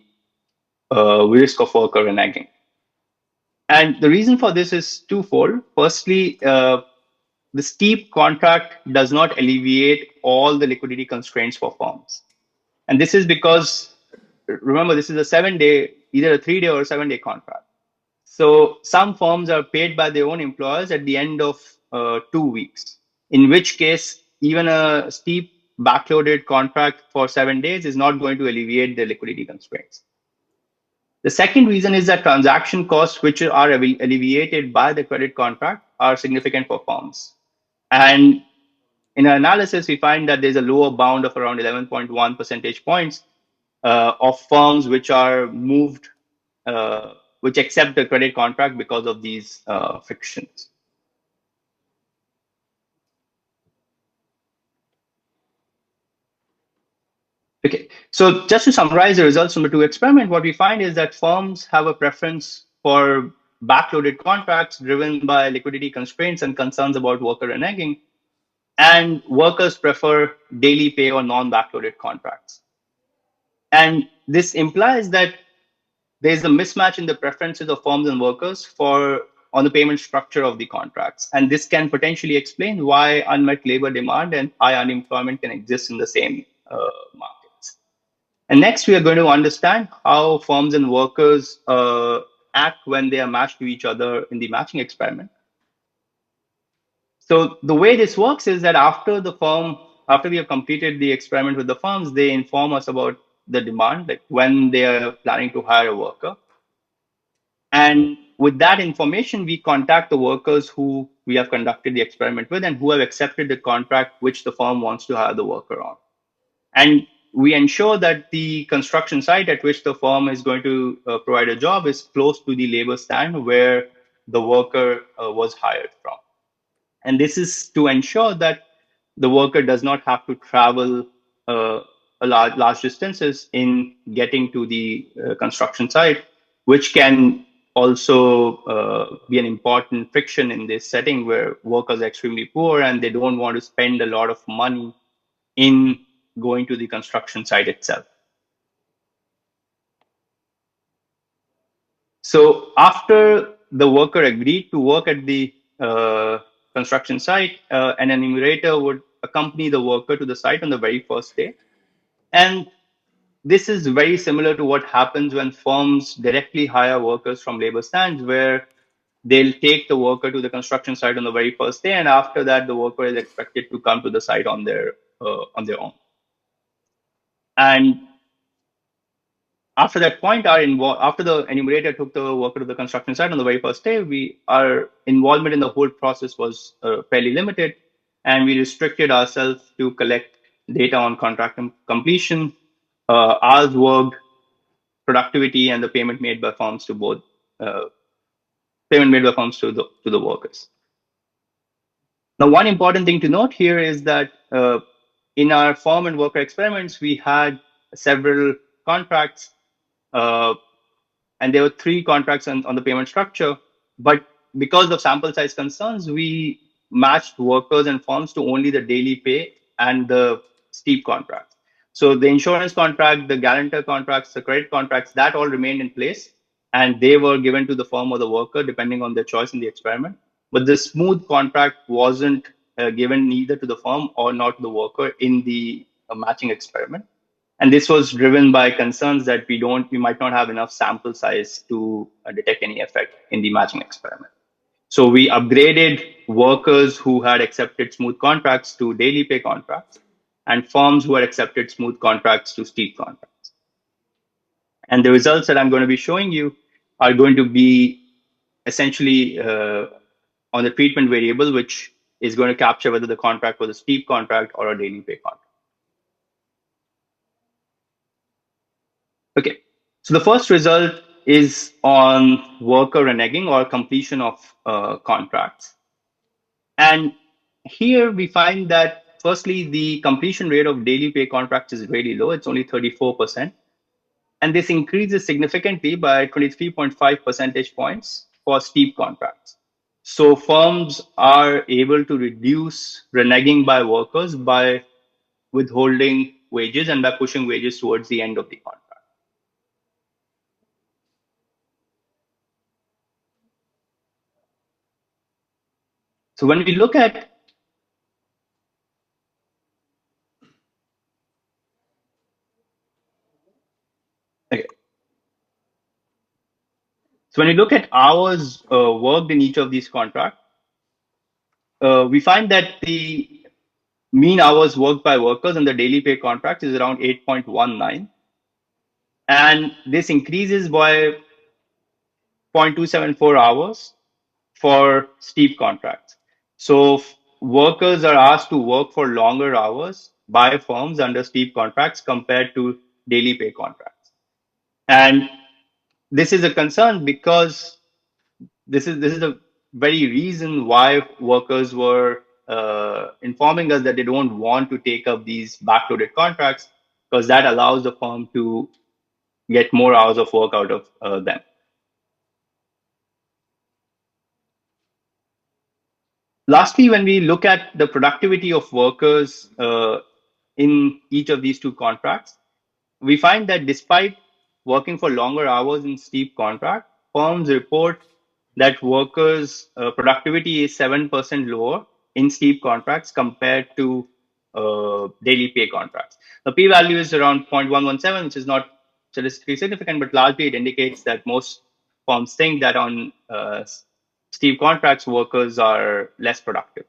risk of worker reneging? And the reason for this is twofold. Firstly, the steep contract does not alleviate all the liquidity constraints for firms. And this is because, remember, this is a 7-day, either a 3-day or a 7-day contract. So some firms are paid by their own employers at the end of 2 weeks, in which case even a steep backloaded contract for 7 days is not going to alleviate the liquidity constraints. The second reason is that transaction costs, which are alleviated by the credit contract, are significant for firms. And in our analysis, we find that there's a lower bound of around 11.1 percentage points of firms which are moved, which accept the credit contract because of these frictions. Okay, so just to summarize the results from the two experiments, what we find is that firms have a preference for backloaded contracts driven by liquidity constraints and concerns about worker reneging, and workers prefer daily pay or non-backloaded contracts. And this implies that there's a mismatch in the preferences of firms and workers on the payment structure of the contracts. And this can potentially explain why unmet labor demand and high unemployment can exist in the same markets. And next, we are going to understand how firms and workers act when they are matched to each other in the matching experiment. So the way this works is that after we have completed the experiment with the firms, they inform us about the demand, like when they are planning to hire a worker. And with that information, we contact the workers who we have conducted the experiment with and who have accepted the contract which the firm wants to hire the worker on. And we ensure that the construction site at which the firm is going to provide a job is close to the labor stand where the worker was hired from. And this is to ensure that the worker does not have to travel large distances in getting to the construction site, which can also be an important friction in this setting where workers are extremely poor and they don't want to spend a lot of money in going to the construction site itself. So after the worker agreed to work at the construction site, an enumerator would accompany the worker to the site on the very first day. And this is very similar to what happens when firms directly hire workers from labor stands, where they'll take the worker to the construction site on the very first day, and after that, the worker is expected to come to the site on their own. And after that point, after the enumerator took the worker to the construction site on the very first day, our involvement in the whole process was fairly limited, and we restricted ourselves to collect data on contract completion, hours worked, productivity, and the payment made by firms to both payment made by firms to the workers. Now, one important thing to note here is that in our firm and worker experiments, we had several contracts. And there were 3 contracts on the payment structure. But because of sample size concerns, we matched workers and firms to only the daily pay and the steep contracts. So the insurance contract, the guarantor contracts, the credit contracts, that all remained in place. And they were given to the firm or the worker, depending on their choice in the experiment. But the smooth contract wasn't given neither to the firm or not to the worker in the matching experiment. And this was driven by concerns that we might not have enough sample size to detect any effect in the matching experiment. So we upgraded workers who had accepted smooth contracts to daily pay contracts and firms who had accepted smooth contracts to steep contracts. And the results that I'm going to be showing you are going to be essentially on the treatment variable, which is going to capture whether the contract was a steep contract or a daily pay contract. Okay, so the first result is on worker reneging or completion of contracts. And here we find that, firstly, the completion rate of daily pay contracts is really low. It's only 34%. And this increases significantly by 23.5 percentage points for steep contracts. So firms are able to reduce reneging by workers by withholding wages and by pushing wages towards the end of the contract. So when we look at So when you look at hours worked in each of these contracts, we find that the mean hours worked by workers in the daily pay contract is around 8.19. And this increases by 0.274 hours for steep contracts. So workers are asked to work for longer hours by firms under steep contracts compared to daily pay contracts. And this is a concern because this is the very reason why workers were informing us that they don't want to take up these backloaded contracts, because that allows the firm to get more hours of work out of them. Lastly, when we look at the productivity of workers in each of these 2 contracts, we find that despite working for longer hours in steep contract, firms report that workers' productivity is 7% lower in steep contracts compared to daily pay contracts. The p-value is around 0.117, which is not statistically significant, but largely it indicates that most firms think that on steep contracts, workers are less productive.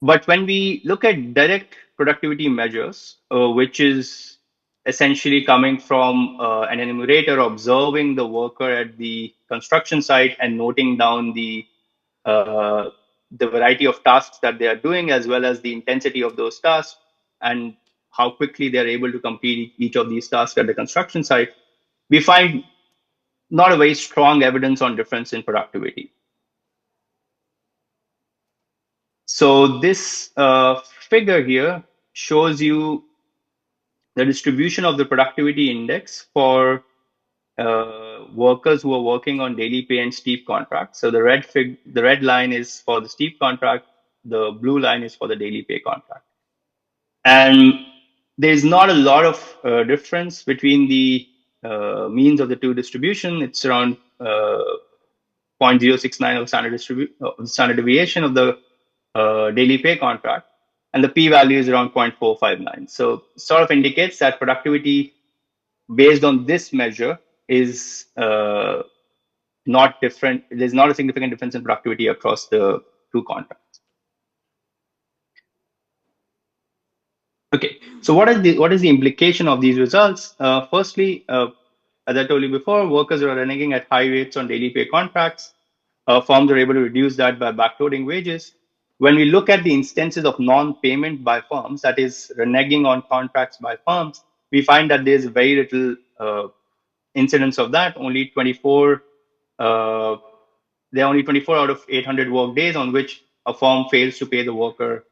But when we look at direct productivity measures, which is essentially coming from an enumerator observing the worker at the construction site and noting down uh, the variety of tasks that they are doing, as well as the intensity of those tasks and how quickly they are able to complete each of these tasks at the construction site, we find not a very strong evidence on difference in productivity. So this figure here shows you the distribution of the productivity index for workers who are working on daily pay and steep contracts. So the red line is for the steep contract, the blue line is for the daily pay contract. And there's not a lot of difference between the means of the two distribution. It's around 0.069 of standard deviation of the daily pay contract, and the p-value is around 0.459. So sort of indicates that productivity based on this measure is not different. There's not a significant difference in productivity across the two contracts. Okay, so what is the implication of these results? Firstly, as I told you before, workers are reneging at high rates on daily pay contracts. Firms are able to reduce that by backloading wages. When we look at the instances of non-payment by firms, that is reneging on contracts by firms, we find that there's very little incidence of that. Only 24. There are only 24 out of 800 work days on which a firm fails to pay the worker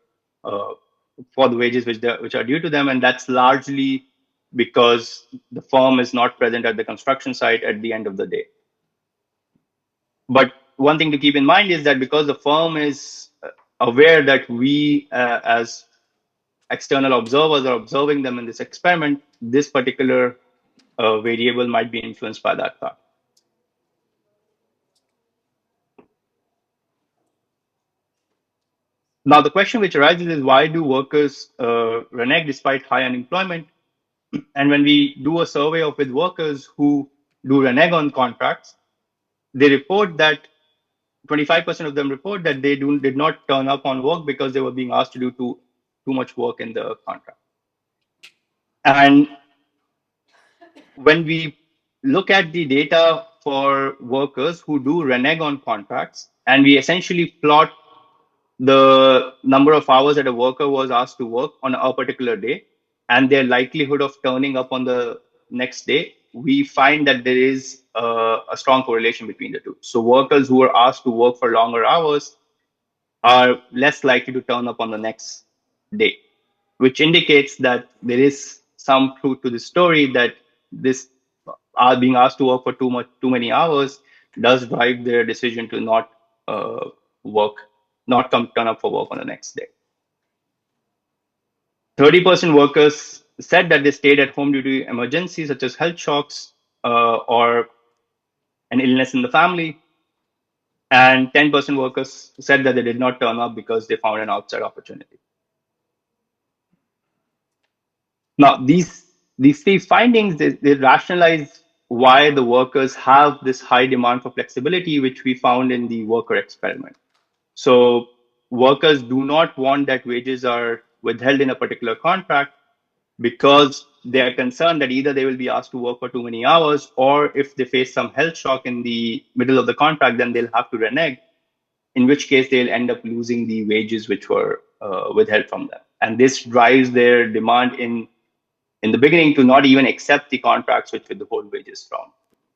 for the wages which are due to them, and that's largely because the firm is not present at the construction site at the end of the day. But one thing to keep in mind is that because the firm is aware that we as external observers are observing them in this experiment, this particular variable might be influenced by that fact. Now, the question which arises is, why do workers renege despite high unemployment? And when we do a survey of with workers who do renege on contracts, they report that 25% of them report that they did not turn up on work because they were being asked to do too much work in the contract. And when we look at the data for workers who do renege on contracts, and we essentially plot the number of hours that a worker was asked to work on a particular day and their likelihood of turning up on the next day, we find that there is a strong correlation between the two. So workers who are asked to work for longer hours are less likely to turn up on the next day, which indicates that there is some truth to the story that this being asked to work for too many hours does drive their decision to not turn up for work on the next day. 30% workers said that they stayed at home due to emergencies such as health shocks or an illness in the family. And 10% workers said that they did not turn up because they found an outside opportunity. Now, these three findings, they rationalize why the workers have this high demand for flexibility, which we found in the worker experiment. So workers do not want that wages are withheld in a particular contract because they are concerned that either they will be asked to work for too many hours, or if they face some health shock in the middle of the contract, then they'll have to renege, in which case they'll end up losing the wages which were withheld from them. And this drives their demand in the beginning to not even accept the contracts which withhold wages from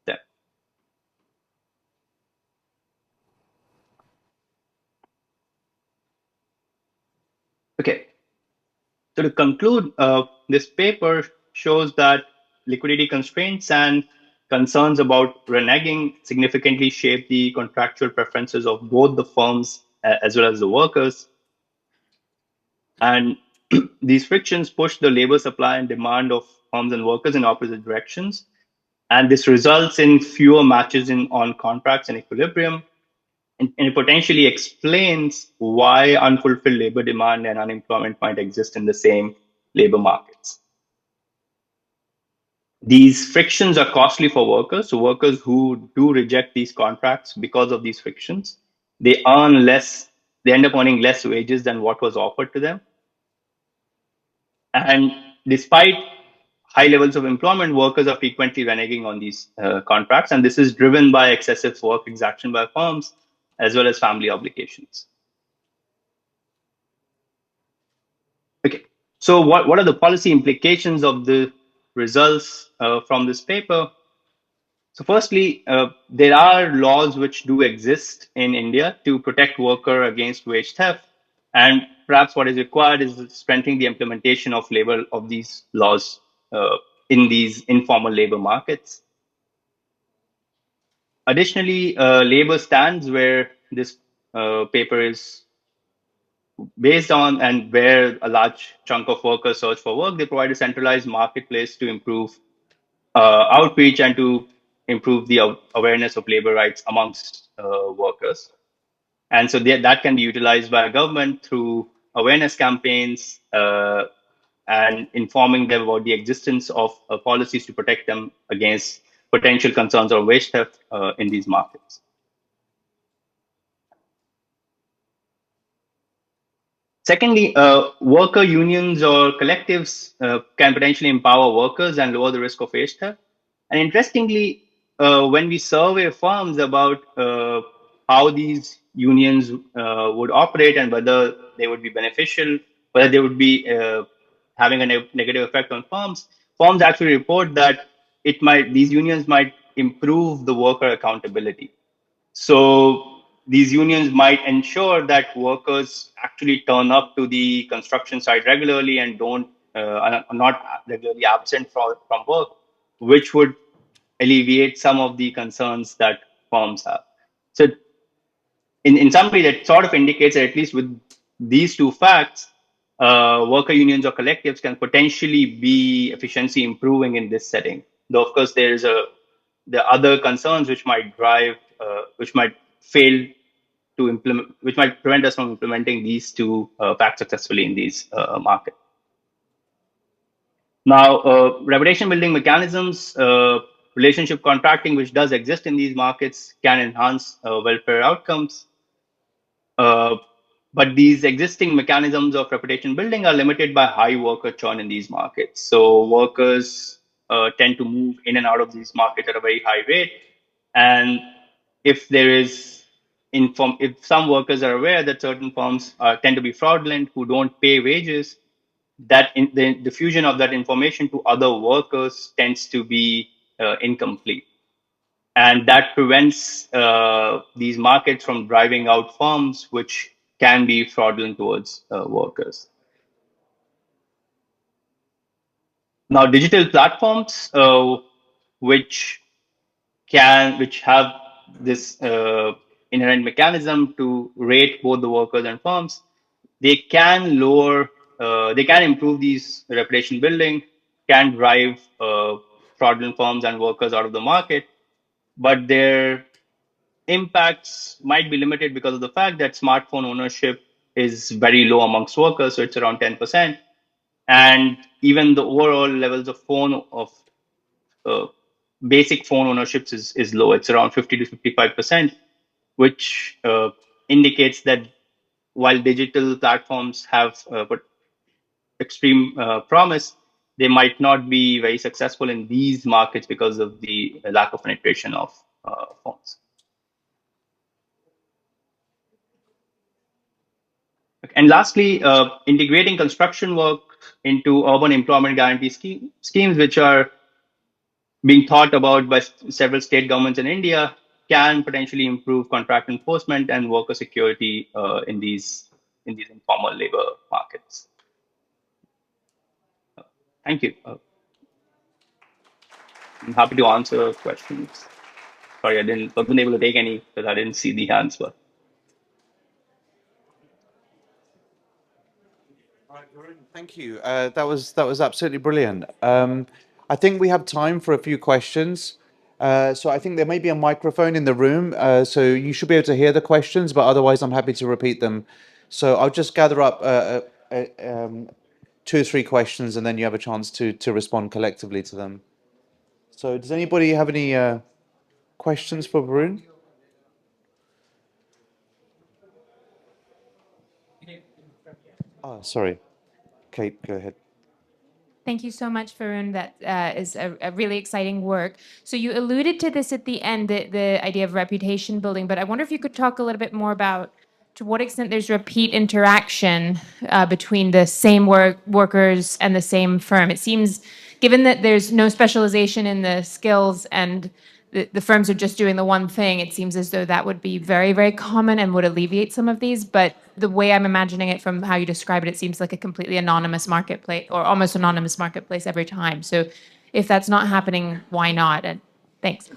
them. Okay. So to conclude, this paper shows that liquidity constraints and concerns about reneging significantly shape the contractual preferences of both the firms as well as the workers. And these frictions push the labor supply and demand of firms and workers in opposite directions. And this results in fewer matches on contracts and equilibrium. And it potentially explains why unfulfilled labor demand and unemployment might exist in the same labor markets. These frictions are costly for workers. So workers who do reject these contracts because of these frictions, they end up earning less wages than what was offered to them. And despite high levels of employment, workers are frequently reneging on these contracts, and this is driven by excessive work exaction by firms as well as family obligations. Okay, so what are the policy implications of the results from this paper? So firstly, there are laws which do exist in India to protect worker against wage theft. And perhaps what is required is strengthening the implementation of labor of these laws in these informal labor markets. Additionally, labor stands where this paper is based on and where a large chunk of workers search for work, they provide a centralized marketplace to improve outreach and to improve the awareness of labor rights amongst workers. And so that can be utilized by government through awareness campaigns and informing them about the existence of policies to protect them against potential concerns of wage theft in these markets. Secondly, worker unions or collectives can potentially empower workers and lower the risk of wage theft. And interestingly, when we survey firms about how these unions would operate and whether they would be beneficial, whether they would be having a negative effect on firms, firms actually report that these unions might improve the worker accountability. So these unions might ensure that workers actually turn up to the construction site regularly and are not regularly absent from work, which would alleviate some of the concerns that firms have. So in summary, that sort of indicates that at least with these two facts, worker unions or collectives can potentially be efficiency improving in this setting. Though, of course, there are other concerns which might which might fail to implement, which might prevent us from implementing these two facts successfully in these markets. Now, reputation building mechanisms, relationship contracting, which does exist in these markets, can enhance welfare outcomes. But these existing mechanisms of reputation building are limited by high worker churn in these markets. So workers tend to move in and out of these markets at a very high rate. And if there is if some workers are aware that certain firms tend to be fraudulent, who don't pay wages, the diffusion of that information to other workers tends to be incomplete. And that prevents these markets from driving out firms which can be fraudulent towards workers. Now, digital platforms which have this inherent mechanism to rate both the workers and firms, they can improve these reputation building, can drive fraudulent firms and workers out of the market, but their impacts might be limited because of the fact that smartphone ownership is very low amongst workers, so it's around 10%, and even the overall levels of uh, basic phone ownerships is low. It's around 50 to 55%, which indicates that while digital platforms have extreme promise, they might not be very successful in these markets because of the lack of penetration of phones. And lastly, integrating construction work into urban employment guarantee schemes, which are being thought about by several state governments in India, can potentially improve contract enforcement and worker security in these informal labor markets. Thank you. I'm happy to answer questions. Sorry, wasn't able to take any because I didn't see the hands. But Thank you. That was absolutely brilliant. I think we have time for a few questions. So I think there may be a microphone in the room, so you should be able to hear the questions. But otherwise, I'm happy to repeat them. So I'll just gather up 2 or 3 questions, and then you have a chance to respond collectively to them. So does anybody have any questions for Varun? Oh, sorry. Kate, go ahead. Thank you so much, Varun. That is a really exciting work. So you alluded to this at the end, the idea of reputation building, but I wonder if you could talk a little bit more about to what extent there's repeat interaction between the same workers and the same firm. It seems, given that there's no specialization in the skills and the firms are just doing the one thing, it seems as though that would be very, very common and would alleviate some of these. But the way I'm imagining it from how you describe it, it seems like a completely anonymous marketplace or almost anonymous marketplace every time. So if that's not happening, why not? And thanks.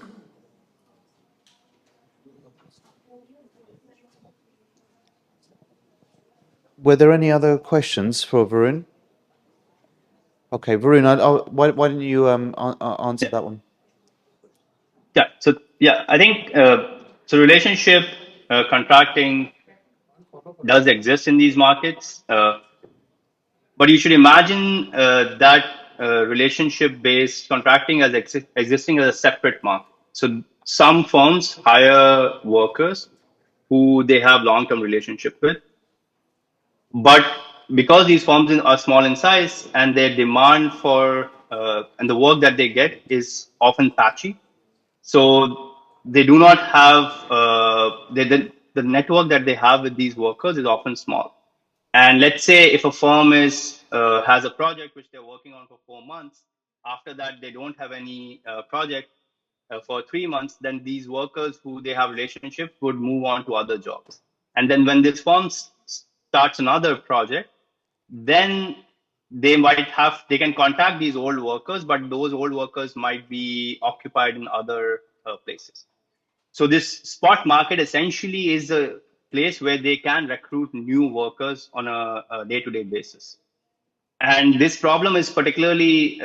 Were there any other questions for Varun? Okay, Varun, why don't you answer that one? Yeah. So yeah, I think so. Relationship contracting does exist in these markets, but you should imagine that relationship-based contracting as existing as a separate market. So some firms hire workers who they have long-term relationship with, but because these firms are small in size and their demand for and the work that they get is often patchy, so they do not have the network that they have with these workers is often small. And let's say if a firm is has a project which they're working on for 4 months, after that they don't have any project for 3 months, then these workers who they have relationship would move on to other jobs. And then when this firm starts another project, then they can contact these old workers, but those old workers might be occupied in other places. So this spot market essentially is a place where they can recruit new workers on a day-to-day basis. And this problem is particularly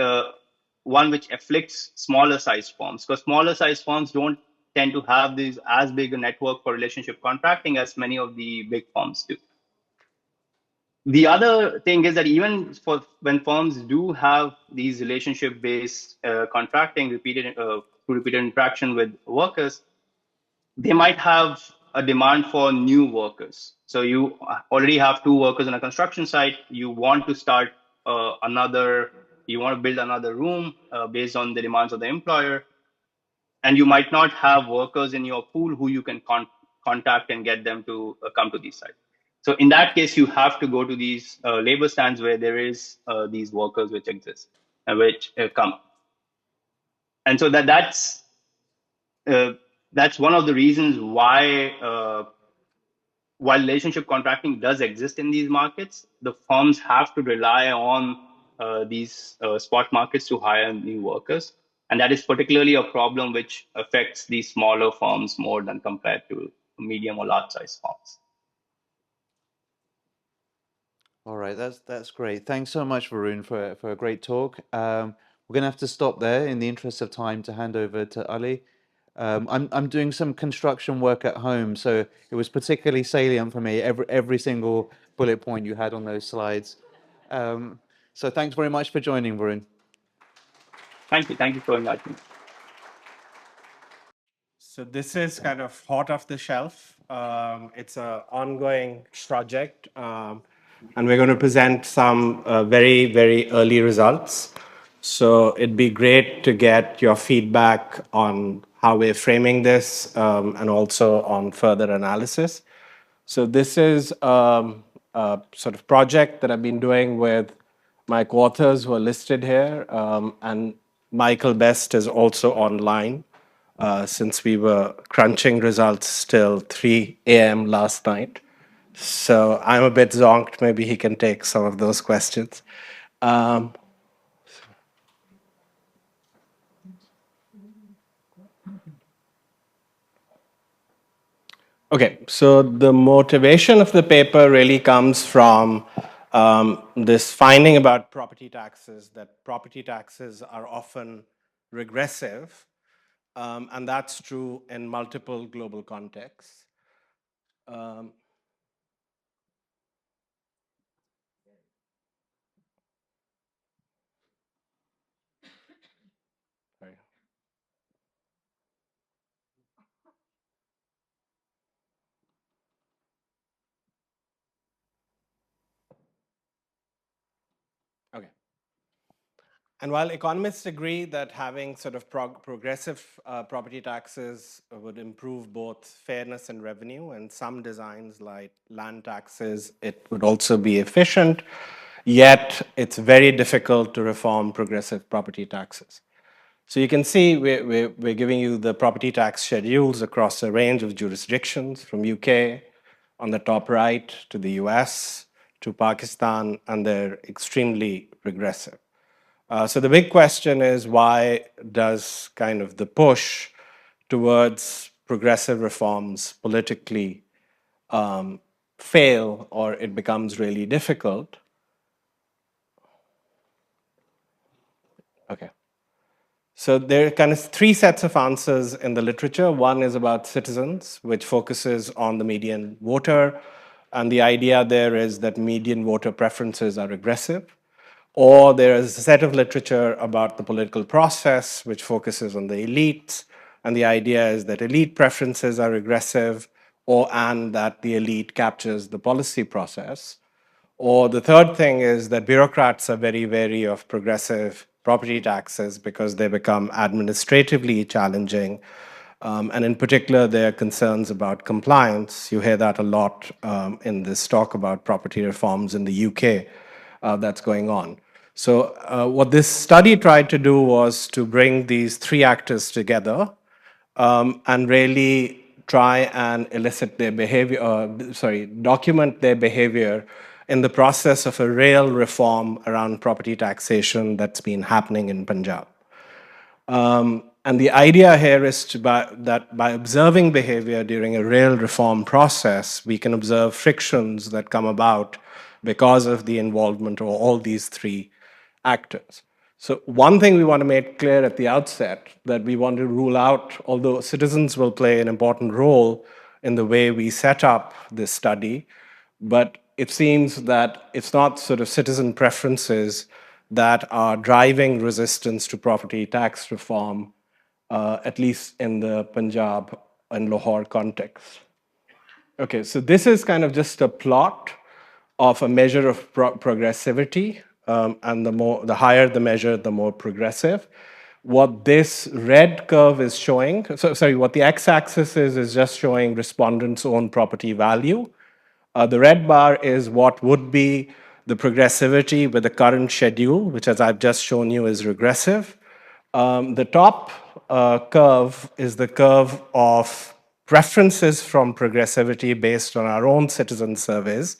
one which afflicts smaller size firms, because smaller size firms don't tend to have these as big a network for relationship contracting as many of the big firms do. The other thing is that even for when firms do have these relationship based contracting through repeated interaction with workers, they might have a demand for new workers. So you already have two workers on a construction site. You want to start you want to build another room based on the demands of the employer. And you might not have workers in your pool who you can contact and get them to come to these sites. So in that case, you have to go to these labor stands where there is these workers which exist, which come. And so uh, that's one of the reasons why, while relationship contracting does exist in these markets, the firms have to rely on these spot markets to hire new workers. And that is particularly a problem which affects these smaller firms more than compared to medium or large size firms. All right, that's great. Thanks so much, Varun, for a great talk. We're gonna have to stop there in the interest of time to hand over to Ali. I'm doing some construction work at home, so it was particularly salient for me, every single bullet point you had on those slides. So thanks very much for joining, Varun. Thank you. Thank you for inviting me. So this is kind of hot off the shelf. It's an ongoing project, and we're going to present some very, very early results. So it'd be great to get your feedback on how we're framing this, and also on further analysis. So this is a sort of project that I've been doing with my co-authors who are listed here, and Michael Best is also online, since we were crunching results till 3 a.m. last night. So I'm a bit zonked. Maybe he can take some of those questions. Okay, so the motivation of the paper really comes from this finding about property taxes, that property taxes are often regressive, and that's true in multiple global contexts. Um, sorry. Okay. And while economists agree that having sort of progressive property taxes would improve both fairness and revenue, and some designs like land taxes, it would also be efficient, yet it's very difficult to reform progressive property taxes. So you can see we're giving you the property tax schedules across a range of jurisdictions, from UK on the top right to the US to Pakistan, and they're extremely regressive. So the big question is, why does kind of the push towards progressive reforms politically fail, or it becomes really difficult? Okay. So there are kind of three sets of answers in the literature. One is about citizens, which focuses on the median voter. And the idea there is that median voter preferences are regressive. Or there is a set of literature about the political process, which focuses on the elites. And the idea is that elite preferences are regressive, and that the elite captures the policy process. Or the third thing is that bureaucrats are very wary of progressive property taxes because they become administratively challenging. And in particular, there are concerns about compliance. You hear that a lot in this talk about property reforms in the UK that's going on. So what this study tried to do was to bring these three actors together and really try and elicit their behavior, document their behavior in the process of a real reform around property taxation that's been happening in Punjab. And the idea here is that by observing behavior during a real reform process, we can observe frictions that come about because of the involvement of all these three actors. So one thing we want to make clear at the outset, that we want to rule out, although citizens will play an important role in the way we set up this study, but it seems that it's not sort of citizen preferences that are driving resistance to property tax reform, at least in the Punjab and Lahore context. Okay, so this is kind of just a plot of a measure of progressivity, and the higher the measure, the more progressive. What this red curve is showing, what the x-axis is just showing respondents' own property value. The red bar is what would be the progressivity with the current schedule, which, as I've just shown you, is regressive. The top curve is the curve of preferences from progressivity based on our own citizen surveys.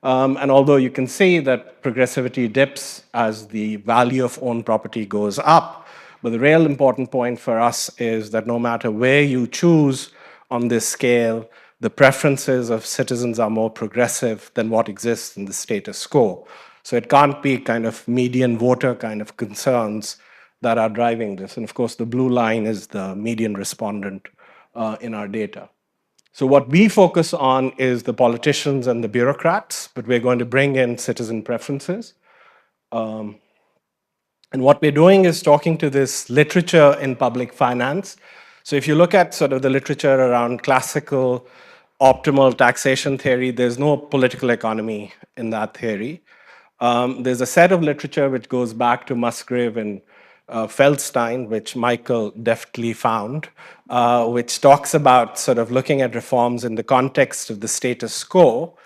And although you can see that progressivity dips as the value of owned property goes up, but the real important point for us is that no matter where you choose on this scale, the preferences of citizens are more progressive than what exists in the status quo. So it can't be kind of median voter kind of concerns that are driving this. And of course, the blue line is the median respondent in our data. So what we focus on is the politicians and the bureaucrats, but we're going to bring in citizen preferences. And what we're doing is talking to this literature in public finance. So if you look at sort of the literature around classical optimal taxation theory, there's no political economy in that theory. There's a set of literature which goes back to Musgrave and Feldstein, which Michael deftly found, which talks about sort of looking at reforms in the context of the status quo.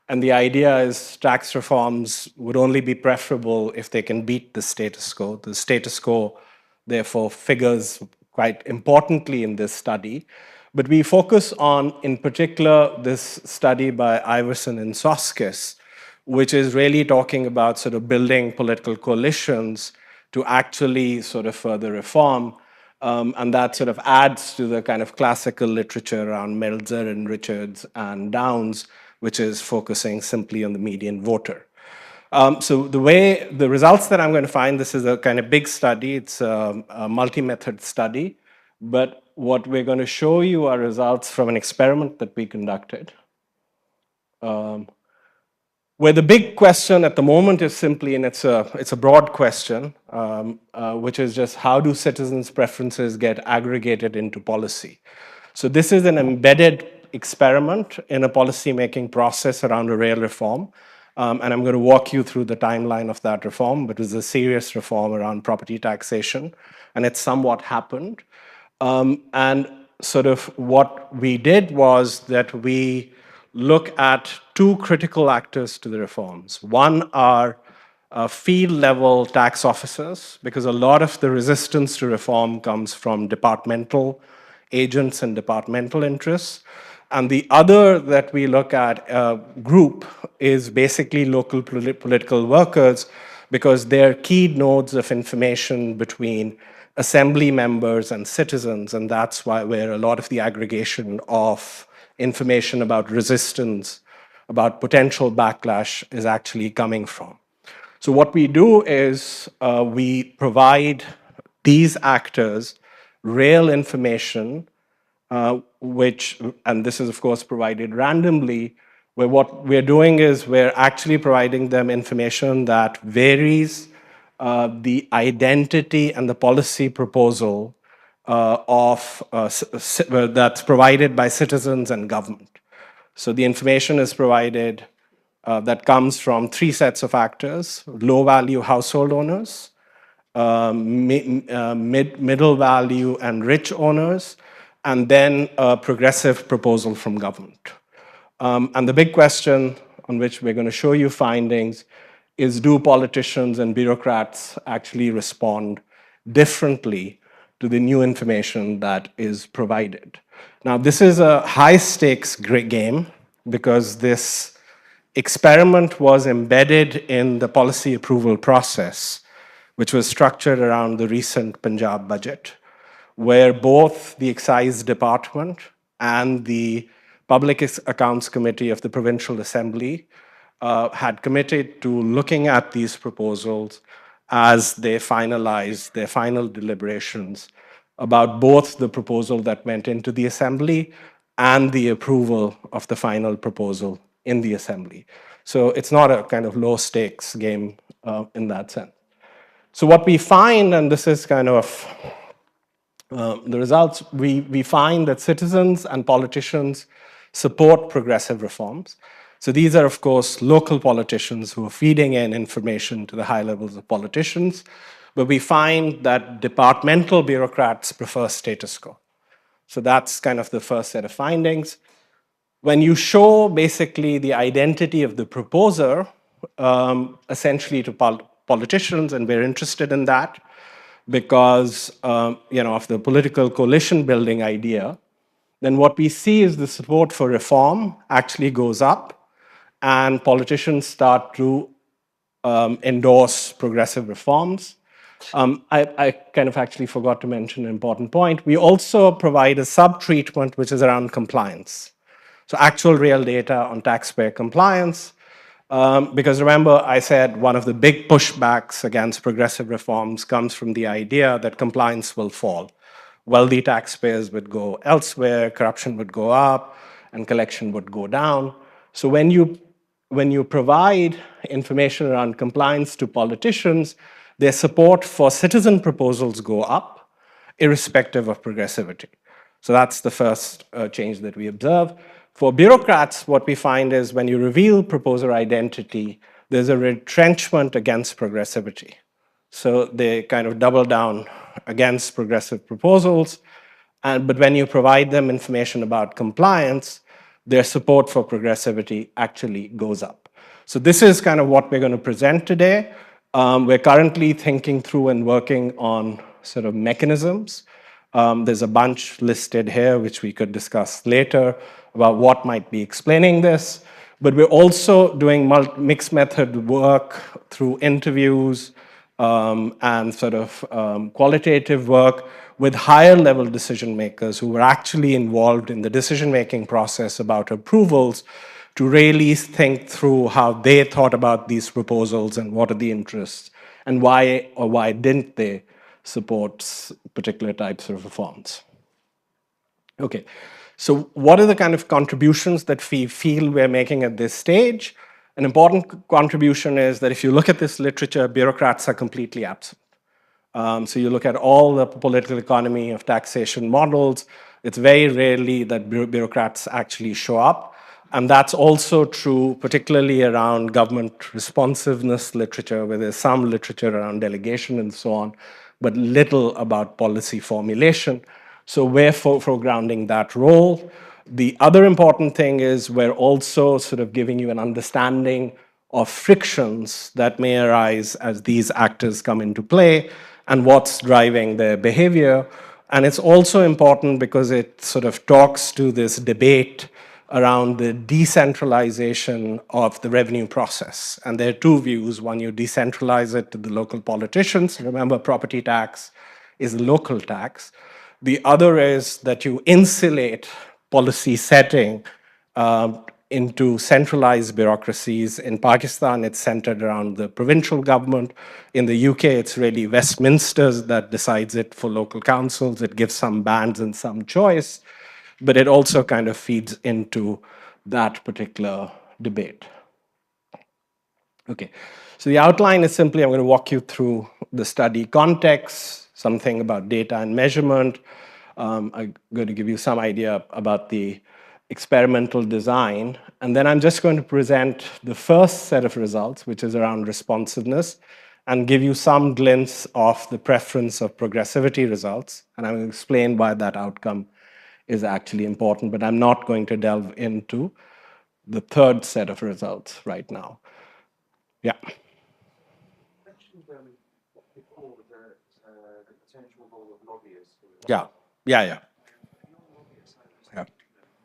And the idea is tax reforms would only be preferable if they can beat the status quo. The status quo, therefore, figures quite importantly in this study. But we focus on, in particular, this study by Iverson and Soskis, which is really talking about sort of building political coalitions to actually sort of further reform. And that sort of adds to the kind of classical literature around Meltzer and Richards and Downs, which is focusing simply on the median voter. So the results that I'm going to find, this is a kind of big study. It's a multi-method study. But what we're going to show you are results from an experiment that we conducted, where the big question at the moment is simply, and it's a broad question, which is just how do citizens' preferences get aggregated into policy? So this is an embedded experiment in a policy-making process around a real reform. And I'm going to walk you through the timeline of that reform, but it was a serious reform around property taxation, and it somewhat happened. And sort of what we did was that we look at two critical actors to the reforms. One are field level tax officers, because a lot of the resistance to reform comes from departmental agents and departmental interests. And the other that we look at group is basically local political workers, because they're key nodes of information between assembly members and citizens, and that's where a lot of the aggregation of information about resistance, about potential backlash is actually coming from. So what we do is we provide these actors real information, and this is of course provided randomly, where what we're doing is we're actually providing them information that varies the identity and the policy proposal that's provided by citizens and government. So the information is provided that comes from three sets of actors: low-value household owners, middle value and rich owners, and then a progressive proposal from government. And the big question on which we're going to show you findings is, do politicians and bureaucrats actually respond differently to the new information that is provided? Now, this is a high-stakes game, because this experiment was embedded in the policy approval process, which was structured around the recent Punjab budget, where both the Excise Department and the Public Accounts Committee of the Provincial Assembly had committed to looking at these proposals as they finalized their final deliberations about both the proposal that went into the Assembly and the approval of the final proposal in the Assembly. So it's not a kind of low-stakes game in that sense. So what we find, and this is kind of the results, we find that citizens and politicians support progressive reforms. So these are, of course, local politicians who are feeding in information to the high levels of politicians, but we find that departmental bureaucrats prefer status quo. So that's kind of the first set of findings. When you show basically the identity of the proposer, essentially to politicians, and we're interested in that because of the political coalition building idea, then what we see is the support for reform actually goes up, and politicians start to endorse progressive reforms. I kind of actually forgot to mention an important point. We also provide a sub-treatment which is around compliance. So actual real data on taxpayer compliance, because remember I said one of the big pushbacks against progressive reforms comes from the idea that compliance will fall. Wealthy taxpayers would go elsewhere, corruption would go up, and collection would go down. So when you provide information around compliance to politicians, their support for citizen proposals go up, irrespective of progressivity. So that's the first change that we observe. For bureaucrats, what we find is when you reveal proposer identity, there's a retrenchment against progressivity. So they kind of double down against progressive proposals, but when you provide them information about compliance, their support for progressivity actually goes up. So this is kind of what we're going to present today. We're currently thinking through and working on sort of mechanisms. There's a bunch listed here, which we could discuss later, about what might be explaining this. But we're also doing mixed method work through interviews and sort of qualitative work with higher level decision makers who were actually involved in the decision-making process about approvals, to really think through how they thought about these proposals and what are the interests, and why or why didn't they support particular types of reforms. Okay, so what are the kind of contributions that we feel we're making at this stage? An important contribution is that if you look at this literature, bureaucrats are completely absent. So you look at all the political economy of taxation models, it's very rarely that bureaucrats actually show up. And that's also true, particularly around government responsiveness literature, where there's some literature around delegation and so on, but little about policy formulation. So we're foregrounding that role. The other important thing is we're also sort of giving you an understanding of frictions that may arise as these actors come into play and what's driving their behavior. And it's also important because it sort of talks to this debate around the decentralization of the revenue process. And there are two views. One, you decentralize it to the local politicians. Remember, property tax is a local tax. The other is that you insulate policy setting into centralized bureaucracies. In Pakistan, it's centered around the provincial government. In the UK, it's really Westminster's that decides it for local councils. It gives some bands and some choice, but it also kind of feeds into that particular debate. Okay, so the outline is simply, I'm going to walk you through the study context, something about data and measurement. I'm going to give you some idea about the experimental design, and then I'm just going to present the first set of results, which is around responsiveness, and give you some glimpse of the preference of progressivity results, and I'm going to explain why that outcome is actually important, but I'm not going to delve into the third set of results right now. Yeah. Yeah. Yeah.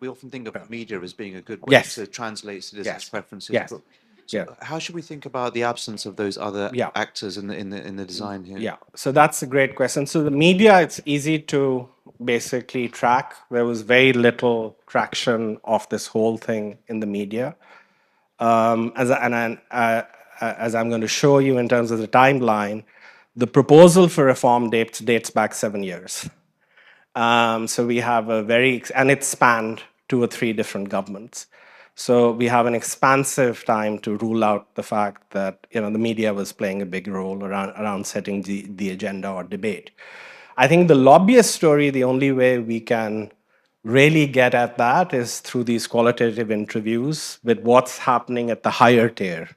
We often think of media as being a good way Yes. to translate citizens' Yes. preferences. Yes. But Yeah. how should we think about the absence of those other actors in the design here? Yeah, so that's a great question. So the media, it's easy to basically track. There was very little traction of this whole thing in the media. As I'm going to show you in terms of the timeline, the proposal for reform dates back 7 years. So we have and it spanned 2 or 3 different governments. So we have an expansive time to rule out the fact that the media was playing a big role around setting the agenda or debate. I think the lobbyist story, the only way we can really get at that is through these qualitative interviews with what's happening at the higher tier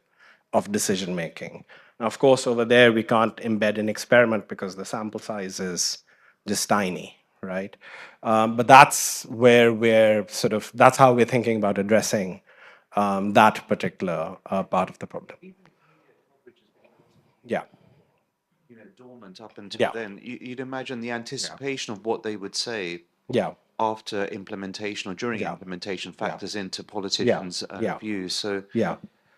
of decision making. Now, of course, over there, we can't embed an experiment because the sample size is just tiny, right? But that's where that's how we're thinking about addressing that particular part of the problem. Yeah. Dormant up until then. You'd imagine the anticipation of what they would say after implementation or during implementation factors into politicians' views. So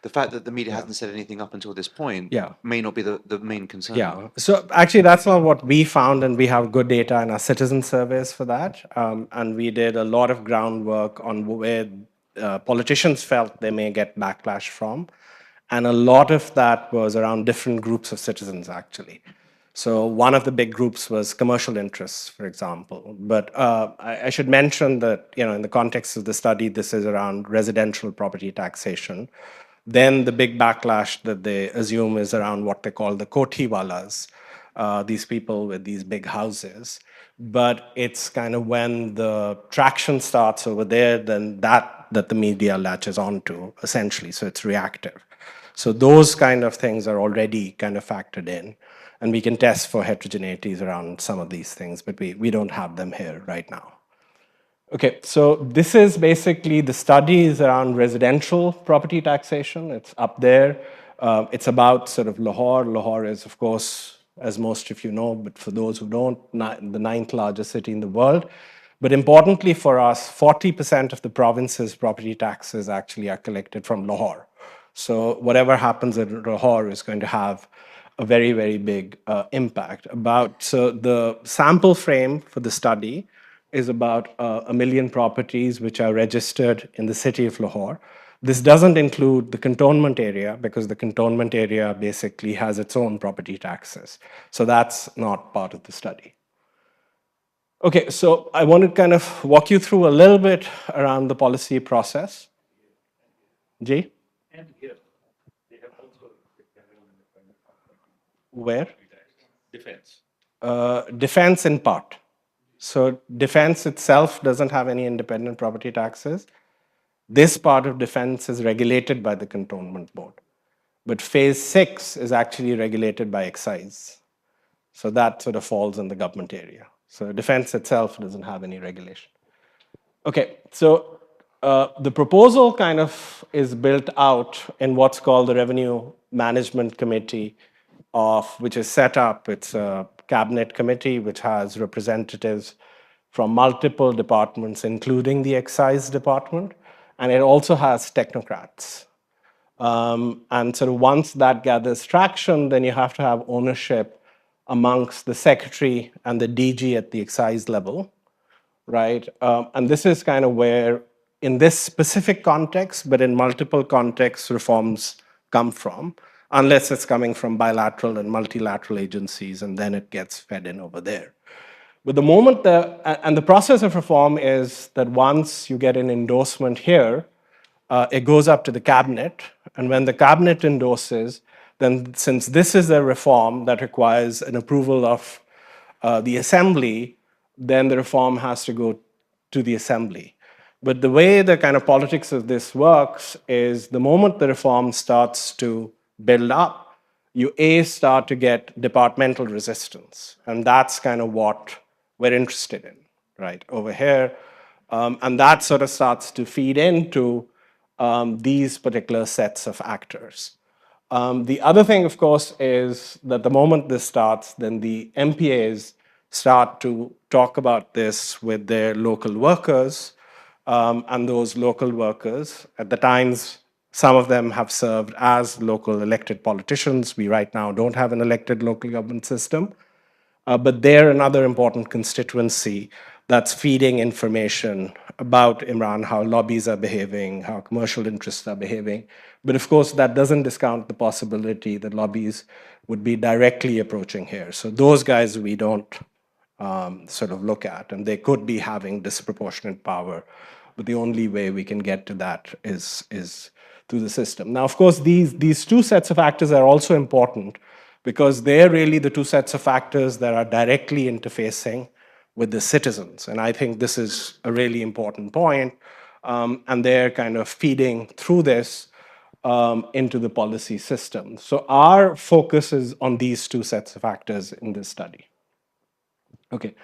the fact that the media hasn't said anything up until this point may not be the main concern. Yeah. So actually, that's not what we found, and we have good data in our citizen surveys for that. And we did a lot of groundwork on where politicians felt they may get backlash from. And a lot of that was around different groups of citizens, actually. So one of the big groups was commercial interests, for example. But I should mention that, in the context of the study, this is around residential property taxation. Then the big backlash that they assume is around what they call the kotiwalas, these people with these big houses. But it's kind of when the traction starts over there, then that the media latches onto, essentially. So it's reactive. So those kind of things are already kind of factored in. And we can test for heterogeneities around some of these things, but we don't have them here right now. Okay, so this is basically the studies around residential property taxation. It's up there. It's about sort of Lahore. Lahore is, of course, as most of you know, but for those who don't, the 9th largest city in the world. But importantly for us, 40% of the province's property taxes actually are collected from Lahore. So whatever happens in Lahore is going to have a very, very big impact. So the sample frame for the study is about 1 million properties which are registered in the city of Lahore. This doesn't include the cantonment area because the cantonment area basically has its own property taxes. So that's not part of the study. Okay, so I want to kind of walk you through a little bit around the policy process. G? And here, they have also where? Defense. Defense in part. So defense itself doesn't have any independent property taxes. This part of defense is regulated by the Cantonment Board. But phase 6 is actually regulated by excise. So that sort of falls in the government area. So defense itself doesn't have any regulation. Okay, so the proposal kind of is built out in what's called the Revenue Management Committee, which is set up. It's a cabinet committee which has representatives from multiple departments, including the excise department, and it also has technocrats. And sort of once that gathers traction, then you have to have ownership amongst the secretary and the DG at the excise level, right? And this is kind of where, in this specific context, but in multiple contexts, reforms come from, unless it's coming from bilateral and multilateral agencies, and then it gets fed in over there. But the moment and the process of reform is that once you get an endorsement here, it goes up to the cabinet, and when the cabinet endorses, then since this is a reform that requires an approval of the assembly, then the reform has to go to the assembly. But the way the kind of politics of this works is the moment the reform starts to build up, you start to get departmental resistance, and that's kind of what we're interested in, right, over here. And that sort of starts to feed into these particular sets of actors. The other thing, of course, is that the moment this starts, then the MPAs start to talk about this with their local workers, and those local workers, at the times, some of them have served as local elected politicians. We right now don't have an elected local government system, but they're another important constituency that's feeding information about Imran, how lobbies are behaving, how commercial interests are behaving. But of course, that doesn't discount the possibility that lobbies would be directly approaching here. So those guys we don't sort of look at, and they could be having disproportionate power. But the only way we can get to that is through the system. Now, of course, these two sets of actors are also important because they're really the two sets of factors that are directly interfacing with the citizens. And I think this is a really important point. And they're kind of feeding through this into the policy system. So our focus is on these two sets of factors in this study. Okay,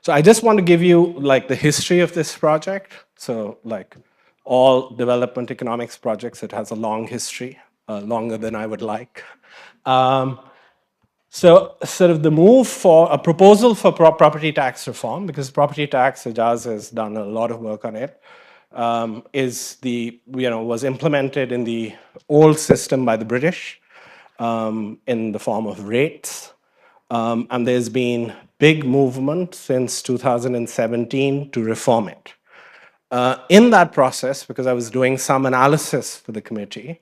so I just want to give you like the history of this project. So like all development economics projects, it has a long history, longer than I would like. So sort of the move for a proposal for property tax reform, because property tax, Ijaz has done a lot of work on it, was implemented in the old system by the British in the form of rates. And there's been big movement since 2017 to reform it. In that process, because I was doing some analysis for the committee,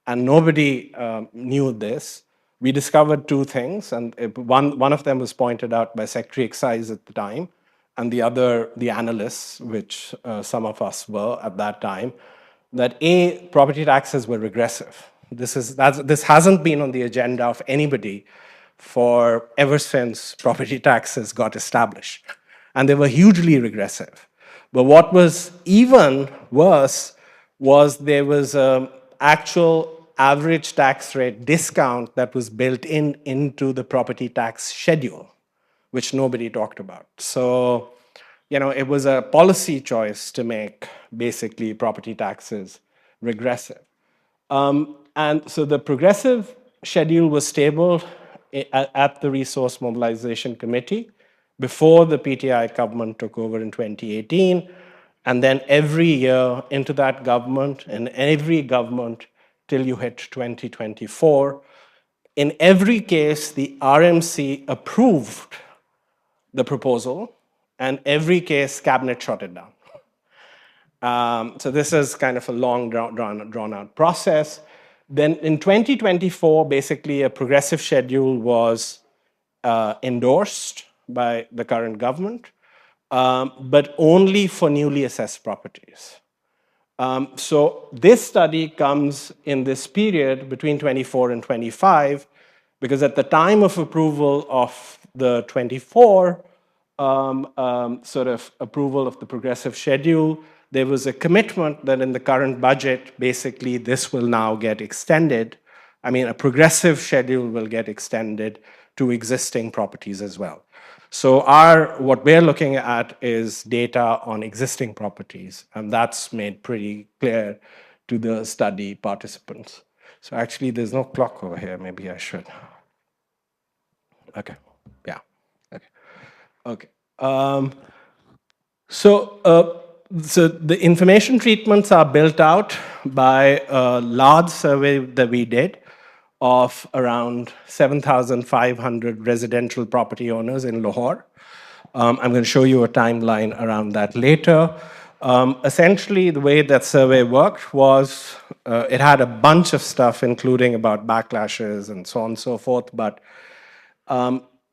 and nobody knew this, we discovered two things, and one of them was pointed out by Secretary Excise at the time, and the other, the analysts, which some of us were at that time, that property taxes were regressive. This hasn't been on the agenda of anybody for ever since property taxes got established, and they were hugely regressive. But what was even worse was there was an actual average tax rate discount that was built into the property tax schedule, which nobody talked about. So, it was a policy choice to make basically property taxes regressive. And so the progressive schedule was tabled at the Resource Mobilization Committee before the PTI government took over in 2018. And then every year into that government, and every government till you hit 2024. In every case, the RMC approved the proposal, and every case, cabinet shot it down. So this is kind of a long, drawn-out process. Then in 2024, basically a progressive schedule was endorsed by the current government, but only for newly assessed properties. So this study comes in this period between 24 and 25, because at the time of approval of the 24 sort of approval of the progressive schedule, there was a commitment that in the current budget, basically this will now get extended. I mean, a progressive schedule will get extended to existing properties as well. So what we're looking at is data on existing properties, and that's made pretty clear to the study participants. So actually, there's no clock over here. Maybe I should. Okay. Yeah. Okay. Okay. So the information treatments are built out by a large survey that we did of around 7,500 residential property owners in Lahore. I'm going to show you a timeline around that later. Essentially, the way that survey worked was it had a bunch of stuff, including about backlashes and so on and so forth, but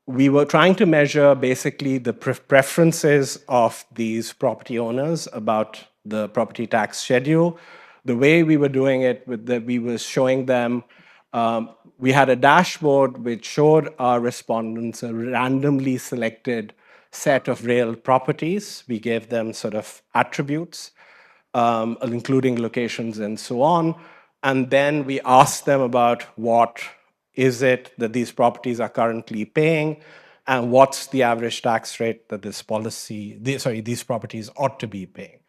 we were trying to measure basically the preferences of these property owners about the property tax schedule. The way we were doing it, we were showing them, we had a dashboard which showed our respondents a randomly selected set of real properties. We gave them sort of attributes, including locations and so on. And then we asked them about what is it that these properties are currently paying, and what's the average tax rate that these properties ought to be paying.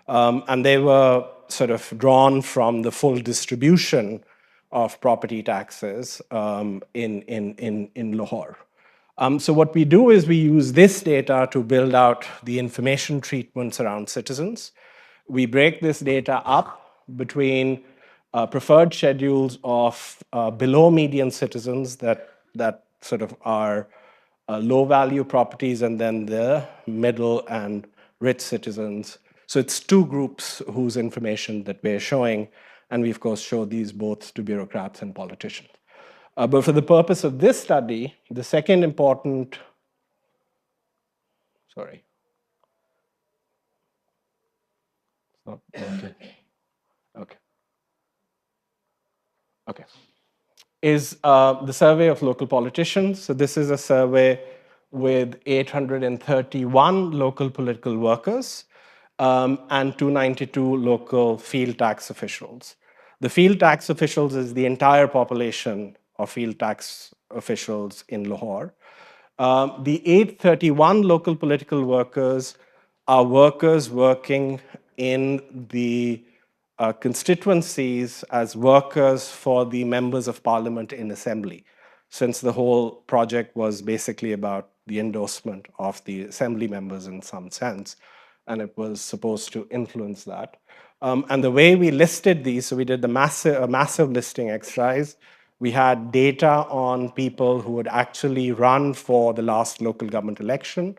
And they were sort of drawn from the full distribution of property taxes in Lahore. So what we do is we use this data to build out the information treatments around citizens. We break this data up between preferred schedules of below median citizens that sort of are low value properties, and then the middle and rich citizens. So it's two groups whose information that we're showing, and we of course show these both to bureaucrats and politicians. But for the purpose of this study, the second important, sorry. Oh, okay. Okay. Okay. Is the survey of local politicians. So this is a survey with 831 local political workers and 292 local field tax officials. The field tax officials is the entire population of field tax officials in Lahore. The 831 local political workers are workers working in the constituencies as workers for the members of parliament in assembly, since the whole project was basically about the endorsement of the assembly members in some sense, and it was supposed to influence that. And the way we listed these, so we did a massive listing exercise. We had data on people who had actually run for the last local government election.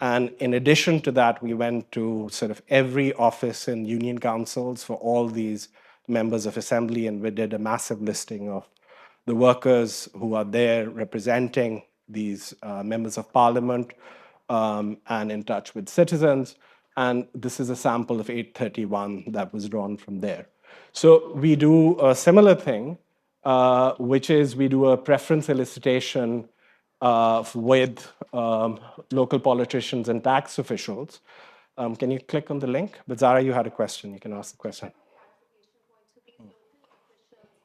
And in addition to that, we went to sort of every office in union councils for all these members of assembly, and we did a massive listing of the workers who are there representing these members of parliament and in touch with citizens. And this is a sample of 831 that was drawn from there. So we do a similar thing, which is we do a preference elicitation with local politicians and tax officials. Can you click on the link? But Zara, you had a question. You can ask the question.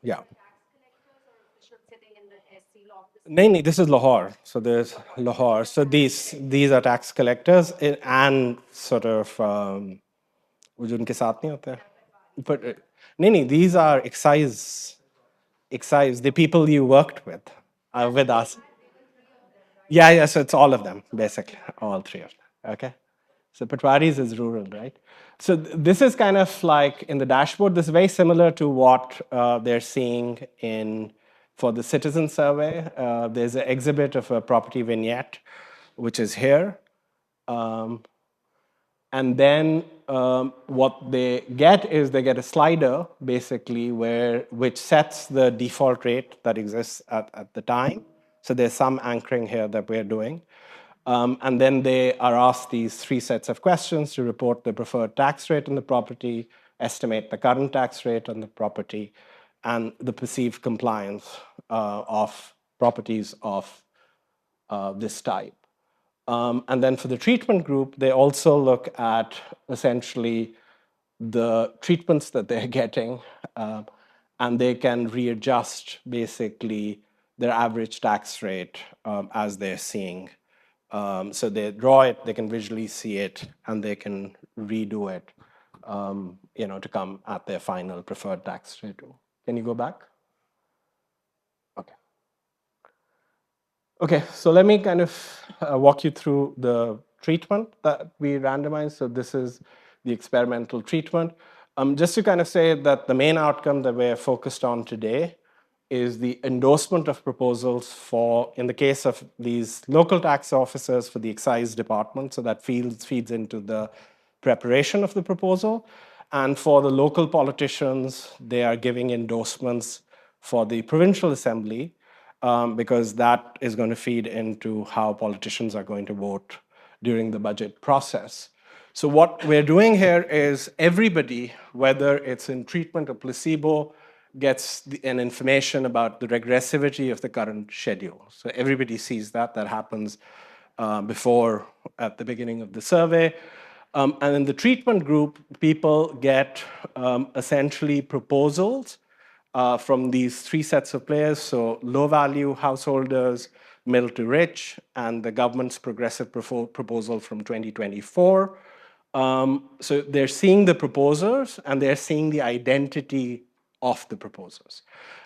Yeah. No, this is Lahore. So there's Lahore. So these are tax collectors and sort of वो जो उनके साथ नहीं होते हैं. But नहीं, these are excise, the people you worked with us. Yeah, so it's all of them, basically, all three of them, okay? So Patwaris is rural, right? So this is kind of like in the dashboard, this is very similar to what they're seeing for the citizen survey. There's an exhibit of a property vignette, which is here. And then what they get is they get a slider, basically, which sets the default rate that exists at the time. So there's some anchoring here that we're doing. And then they are asked these three sets of questions to report the preferred tax rate on the property, estimate the current tax rate on the property, and the perceived compliance of properties of this type. And then for the treatment group, they also look at essentially the treatments that they're getting, and they can readjust basically their average tax rate as they're seeing. So they draw it, they can visually see it, and they can redo it, to come at their final preferred tax rate. Can you go back? Okay. Okay, so let me kind of walk you through the treatment that we randomized. So this is the experimental treatment. Just to kind of say that the main outcome that we're focused on today is the endorsement of proposals for, in the case of these local tax officers, for the excise department, so that feeds into the preparation of the proposal. And for the local politicians, they are giving endorsements for the provincial assembly, because that is going to feed into how politicians are going to vote during the budget process. So what we're doing here is everybody, whether it's in treatment or placebo, gets an information about the regressivity of the current schedule. So everybody sees that. That happens before, at the beginning of the survey. And in the treatment group, people get essentially proposals from these three sets of players, so low-value householders, middle to rich, and the government's progressive proposal from 2024. So they're seeing the proposers, and they're seeing the identity of the proposers.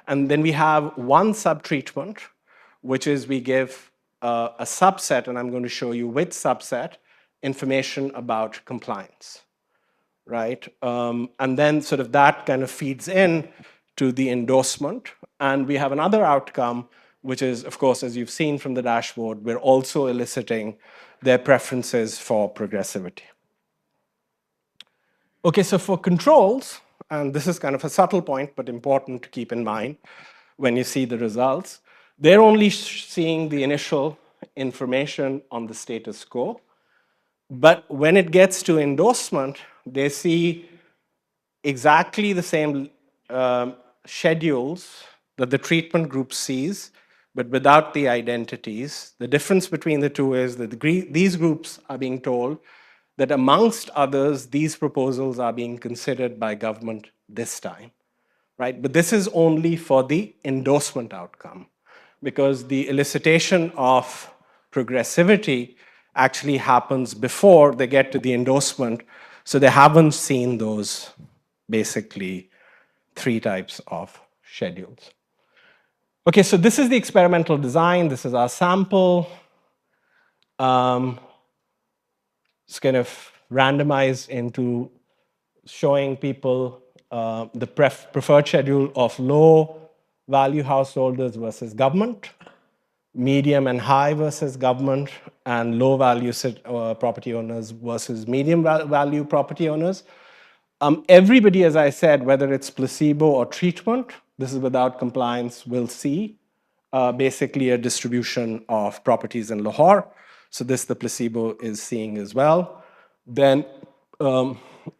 And then we have one sub-treatment, which is we give a subset, and I'm going to show you which subset, information about compliance, right? And then sort of that kind of feeds in to the endorsement. And we have another outcome, which is, of course, as you've seen from the dashboard, we're also eliciting their preferences for progressivity. Okay, so for controls, and this is kind of a subtle point, but important to keep in mind when you see the results, they're only seeing the initial information on the status quo. But when it gets to endorsement, they see exactly the same schedules that the treatment group sees, but without the identities. The difference between the two is that these groups are being told that amongst others, these proposals are being considered by government this time, right? But this is only for the endorsement outcome, because the elicitation of progressivity actually happens before they get to the endorsement, so they haven't seen those basically three types of schedules. Okay, so this is the experimental design. This is our sample. It's kind of randomized into showing people the preferred schedule of low value householders versus government, medium and high versus government, and low value property owners versus medium value property owners. Everybody, as I said, whether it's placebo or treatment, this is without compliance, will see basically a distribution of properties in Lahore. So this the placebo is seeing as well. Then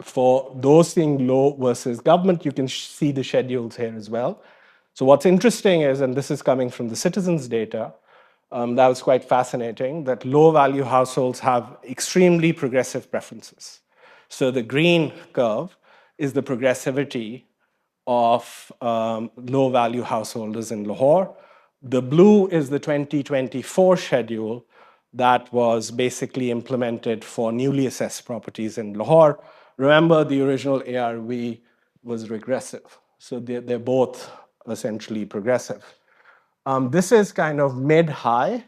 for those seeing low versus government, you can see the schedules here as well. So what's interesting is, and this is coming from the citizens' data, that was quite fascinating, that low-value households have extremely progressive preferences. So the green curve is the progressivity of low-value householders in Lahore. The blue is the 2024 schedule that was basically implemented for newly assessed properties in Lahore. Remember, the original ARV was regressive. So they're both essentially progressive. This is kind of mid-high,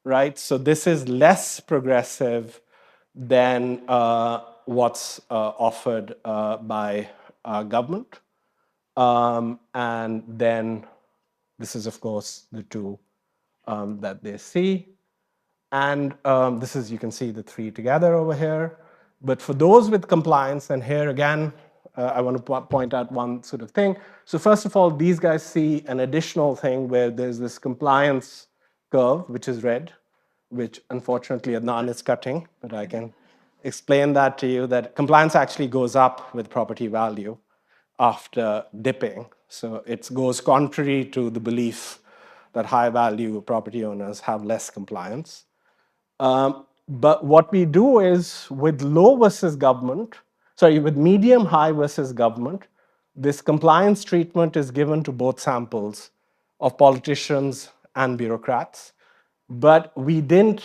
right? So this is less progressive than what's offered by government. And then this is, of course, the two that they see. And this is, you can see the three together over here. But for those with compliance, and here again, I want to point out one sort of thing. So first of all, these guys see an additional thing where there's this compliance curve, which is red, which unfortunately Adnan is cutting, but I can explain that to you, that compliance actually goes up with property value after dipping. So it goes contrary to the belief that high value property owners have less compliance. But what we do is with low versus government, sorry, with medium high versus government, this compliance treatment is given to both samples of politicians and bureaucrats. But we didn't,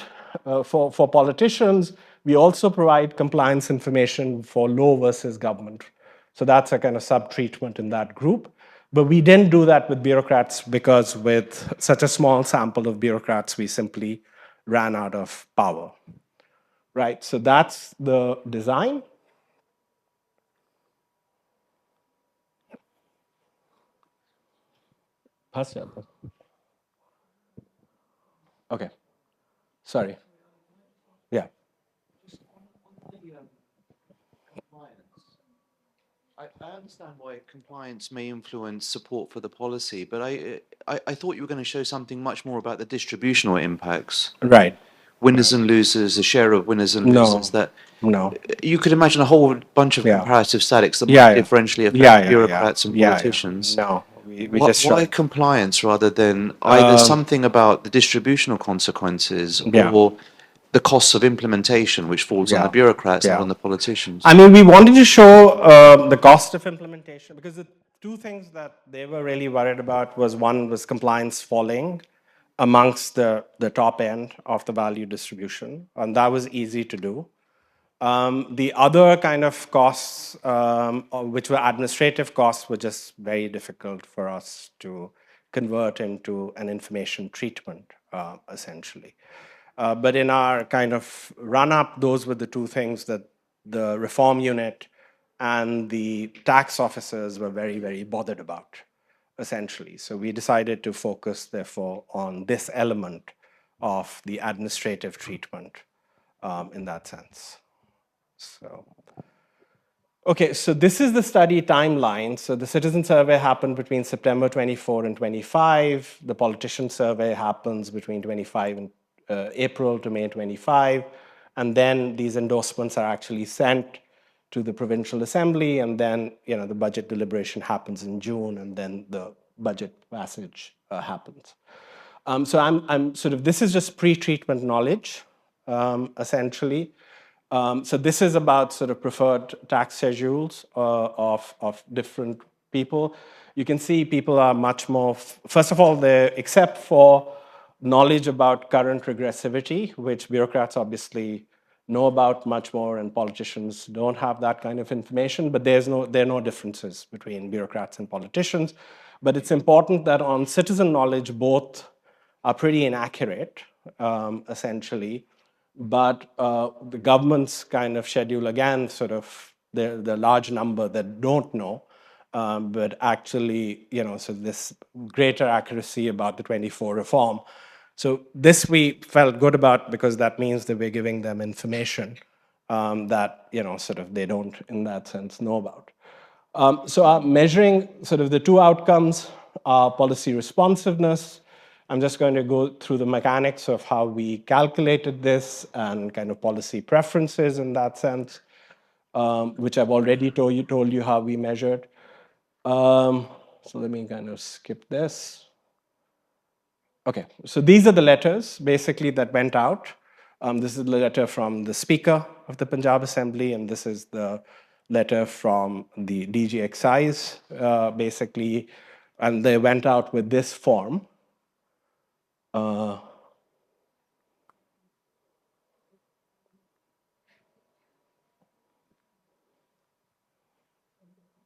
for politicians, we also provide compliance information for low versus government. So that's a kind of sub-treatment in that group. But we didn't do that with bureaucrats because with such a small sample of bureaucrats, we simply ran out of power. Right, so that's the design. Okay, sorry. Yeah. I understand why compliance may influence support for the policy, but I thought you were going to show something much more about the distributional impacts. Right. Winners and losers, the share of winners and No. losers. That No. you could imagine a whole bunch of Yeah. comparative statics that Yeah, might yeah. differentially affect Yeah, yeah, bureaucrats and yeah, politicians. yeah. No, we Why, just why showed. compliance rather than either something about the distributional consequences Yeah. or the costs of implementation, which falls on Yeah. the bureaucrats, Yeah. not on the politicians? I mean, we wanted to show the cost of implementation because the two things that they were really worried about was one was compliance falling amongst the top end of the value distribution, and that was easy to do. The other kind of costs, which were administrative costs, were just very difficult for us to convert into an information treatment, essentially. But in our kind of run-up, those were the two things that the reform unit and the tax officers were very, very bothered about, essentially. So we decided to focus, therefore, on this element of the administrative treatment in that sense. So, okay, so this is the study timeline. So the citizen survey happened between September 24 and 25. The politician survey happens between 25 and April to May 25. And then these endorsements are actually sent to the provincial assembly, and then the budget deliberation happens in June, and then the budget passage happens. So I'm sort of, this is just pre-treatment knowledge, essentially. So this is about sort of preferred tax schedules of different people. You can see people are much more, first of all, except for knowledge about current regressivity, which bureaucrats obviously know about much more and politicians don't have that kind of information, but there are no differences between bureaucrats and politicians. But it's important that on citizen knowledge, both are pretty inaccurate, essentially. But the government's kind of schedule, again, sort of the large number that don't know, but actually, so this greater accuracy about the 24 reform. So this we felt good about because that means that we're giving them information that, sort of they don't, in that sense, know about. So measuring sort of the two outcomes are policy responsiveness. I'm just going to go through the mechanics of how we calculated this and kind of policy preferences in that sense, which I've already told you how we measured. So let me kind of skip this. Okay, so these are the letters basically that went out. This is the letter from the Speaker of the Punjab Assembly, and this is the letter from the DG Excise, basically, and they went out with this form.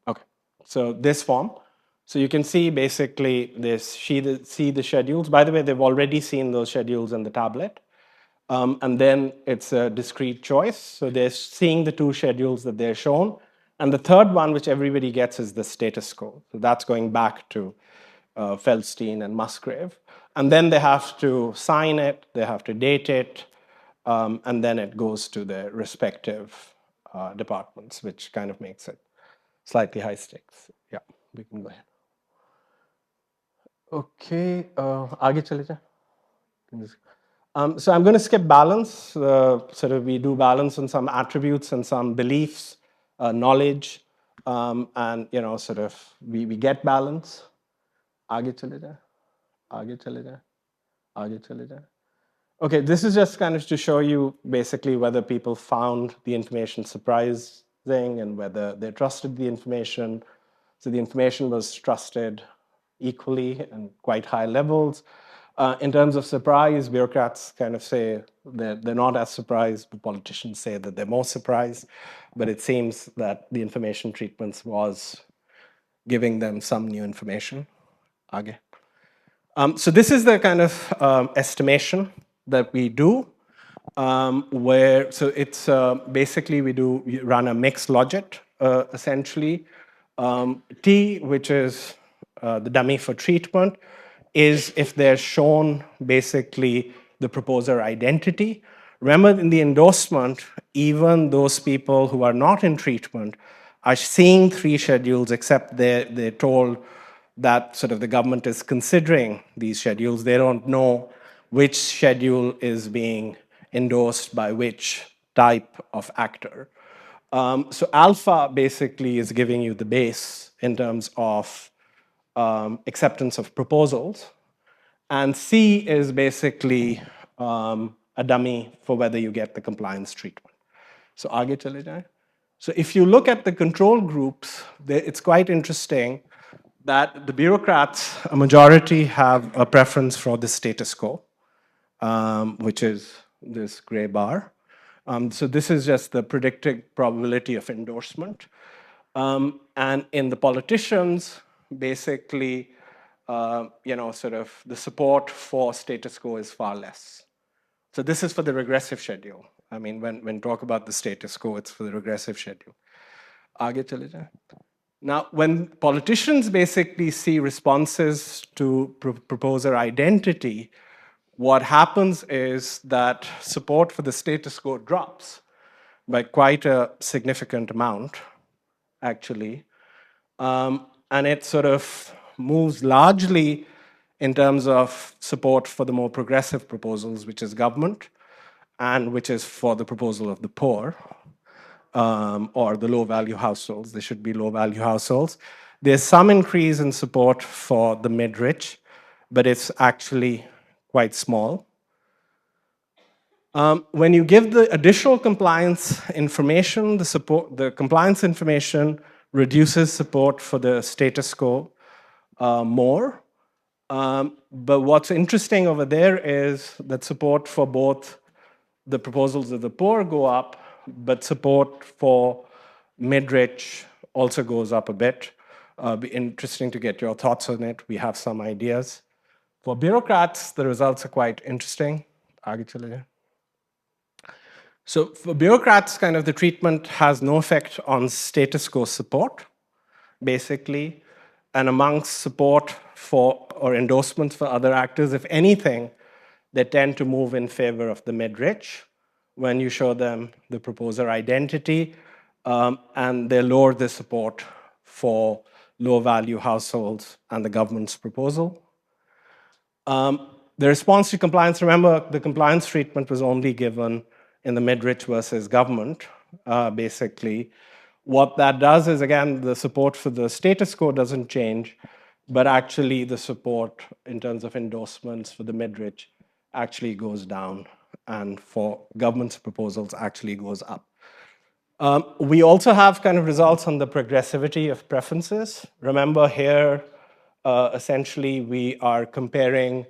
Okay, so this form. So you can see basically this, see the schedules. By the way, they've already seen those schedules in the tablet. And then it's a discrete choice. So they're seeing the two schedules that they're shown. And the third one, which everybody gets, is the status quo. So that's going back to Feldstein and Musgrave. And then they have to sign it, they have to date it, and then it goes to their respective departments, which kind of makes it slightly high stakes. Yeah, we can go ahead. Okay, आगे चले जाए. So I'm going to skip balance. Sort of we do balance on some attributes and some beliefs, knowledge, and sort of we get balance. आगे चले जाए, आगे चले जाए, आगे चले जाए. Okay, this is just kind of to show you basically whether people found the information surprises and whether they trusted the information. So the information was trusted equally and quite high levels. In terms of surprise, bureaucrats kind of say they're not as surprised, but politicians say that they're more surprised. But it seems that the information treatments was giving them some new information. Okay. So this is the kind of estimation that we do, where so it's basically we run a mixed logic essentially. T, which is the dummy for treatment, is if they're shown basically the proposer identity. Remember, in the endorsement, even those people who are not in treatment are seeing 3 schedules, except they're told that sort of the government is considering these schedules. They don't know which schedule is being endorsed by which type of actor. So alpha basically is giving you the base in terms of acceptance of proposals. And C is basically a dummy for whether you get the compliance treatment. So aage chale jaye. So if you look at the control groups, it's quite interesting that the bureaucrats, a majority, have a preference for the status quo, which is this gray bar. So this is just the predicted probability of endorsement. And in the politicians, basically, sort of the support for status quo is far less. So this is for the regressive schedule. I mean, when talk about the status quo, it's for the regressive schedule. Aage chale jaye. Now, when politicians basically see responses to proposer identity, what happens is that support for the status quo drops by quite a significant amount, actually. And it sort of moves largely in terms of support for the more progressive proposals, which is government, and which is for the proposal of the poor, or the low-value households. They should be low-value households. There's some increase in support for the mid-rich, but it's actually quite small. When you give the additional compliance information, the compliance information reduces support for the status quo more. But what's interesting over there is that support for both the proposals of the poor go up, but support for mid-rich also goes up a bit. Be interesting to get your thoughts on it. We have some ideas. For bureaucrats, the results are quite interesting. Aage chale jaye. So for bureaucrats, kind of the treatment has no effect on status quo support, basically. And amongst support for or endorsements for other actors, if anything, they tend to move in favor of the mid-rich when you show them the proposer identity, and they lower the support for low-value households and the government's proposal. The response to compliance, remember, the compliance treatment was only given in the mid-rich versus government, basically. What that does is, again, the support for the status quo doesn't change, but actually the support in terms of endorsements for the mid-rich actually goes down, and for government's proposals actually goes up. We also have kind of results on the progressivity of preferences. Remember here, essentially, we are comparing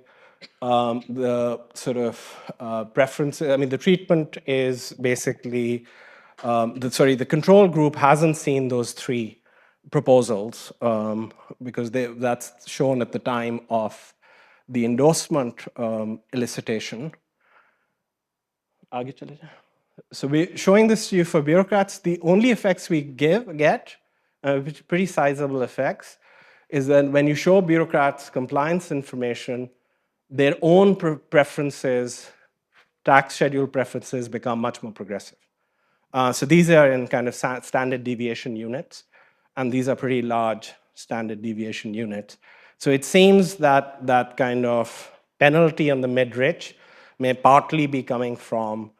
the sort of preferences. I mean, the treatment is basically, the control group hasn't seen those 3 proposals because that's shown at the time of the endorsement elicitation. Aage chale jaye. So we're showing this to you for bureaucrats. The only effects we get, which are pretty sizable effects, is that when you show bureaucrats compliance information, their own preferences, tax schedule preferences, become much more progressive. So these are in kind of standard deviation units, and these are pretty large standard deviation units. So it seems that that kind of penalty on the mid-rich may partly be coming from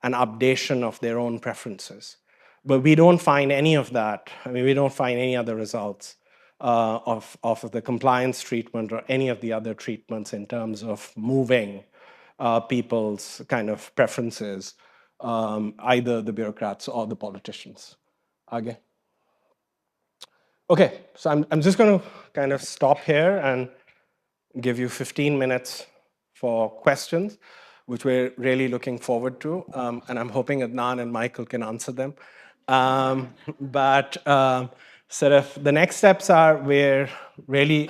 an updation of their own preferences. But we don't find any of that. I mean, we don't find any other results of the compliance treatment or any of the other treatments in terms of moving people's kind of preferences, either the bureaucrats or the politicians. आगे. Okay, so I'm just going to kind of stop here and give you 15 minutes for questions, which we're really looking forward to. And I'm hoping Adnan and Michael can answer them. But sort of the next steps are we're really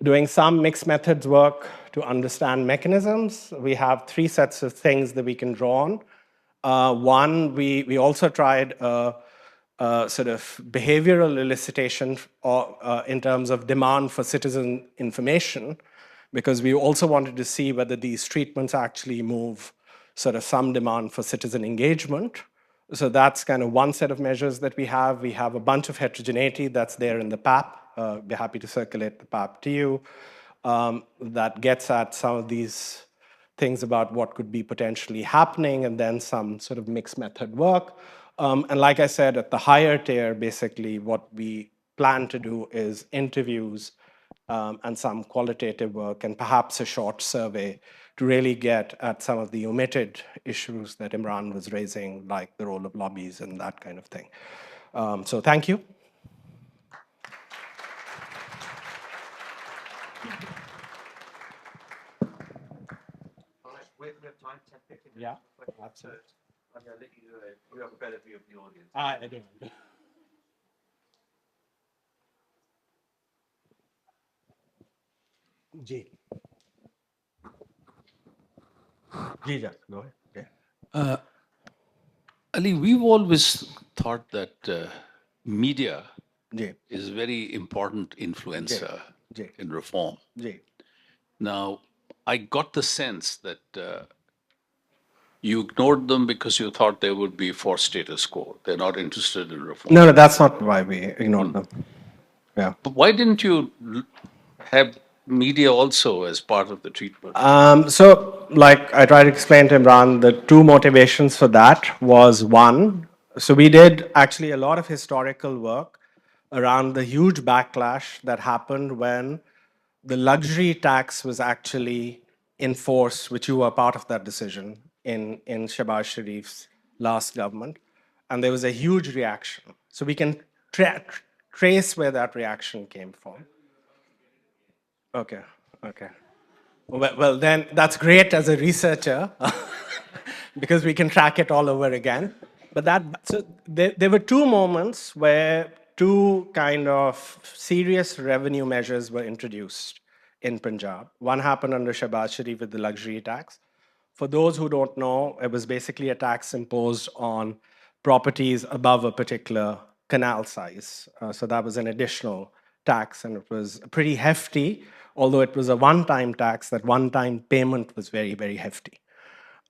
doing some mixed methods work to understand mechanisms. We have 3 sets of things that we can draw on. One, we also tried sort of behavioral elicitation in terms of demand for citizen information, because we also wanted to see whether these treatments actually move sort of some demand for citizen engagement. So that's kind of one set of measures that we have. We have a bunch of heterogeneity that's there in the PAP. Be happy to circulate the PAP to you. That gets at some of these things about what could be potentially happening, and then some sort of mixed method work. And like I said, at the higher tier, basically what we plan to do is interviews and some qualitative work, and perhaps a short survey to really get at some of the omitted issues that Imran was raising, like the role of lobbies and that kind of thing. So thank you. We have time, 10, 15 minutes. Yeah, absolutely. I'm going to let you have a better view of the audience. I do. Ji. Ji, go ahead. Yeah. Ali, we've always thought that media Ji. is a very important influencer Ji. in reform. Ji. Now, I got the sense that you ignored them because you thought they would be for status quo. They're not interested in reform. No, that's not why we ignored them. Yeah. But why didn't you have media also as part of the treatment? So, like I tried to explain to Imran, the 2 motivations for that was one. So we did actually a lot of historical work around the huge backlash that happened when the luxury tax was actually enforced, which you were part of that decision in Shehbaz Sharif's last government. And there was a huge reaction. So we can trace where that reaction came from. Okay, okay. Well, then that's great as a researcher because we can track it all over again. But so there were 2 moments where 2 kind of serious revenue measures were introduced in Punjab. One happened under Shehbaz Sharif with the luxury tax. For those who don't know, it was basically a tax imposed on properties above a particular canal size. So that was an additional tax, and it was pretty hefty. Although it was a one-time tax, that one-time payment was very, very hefty.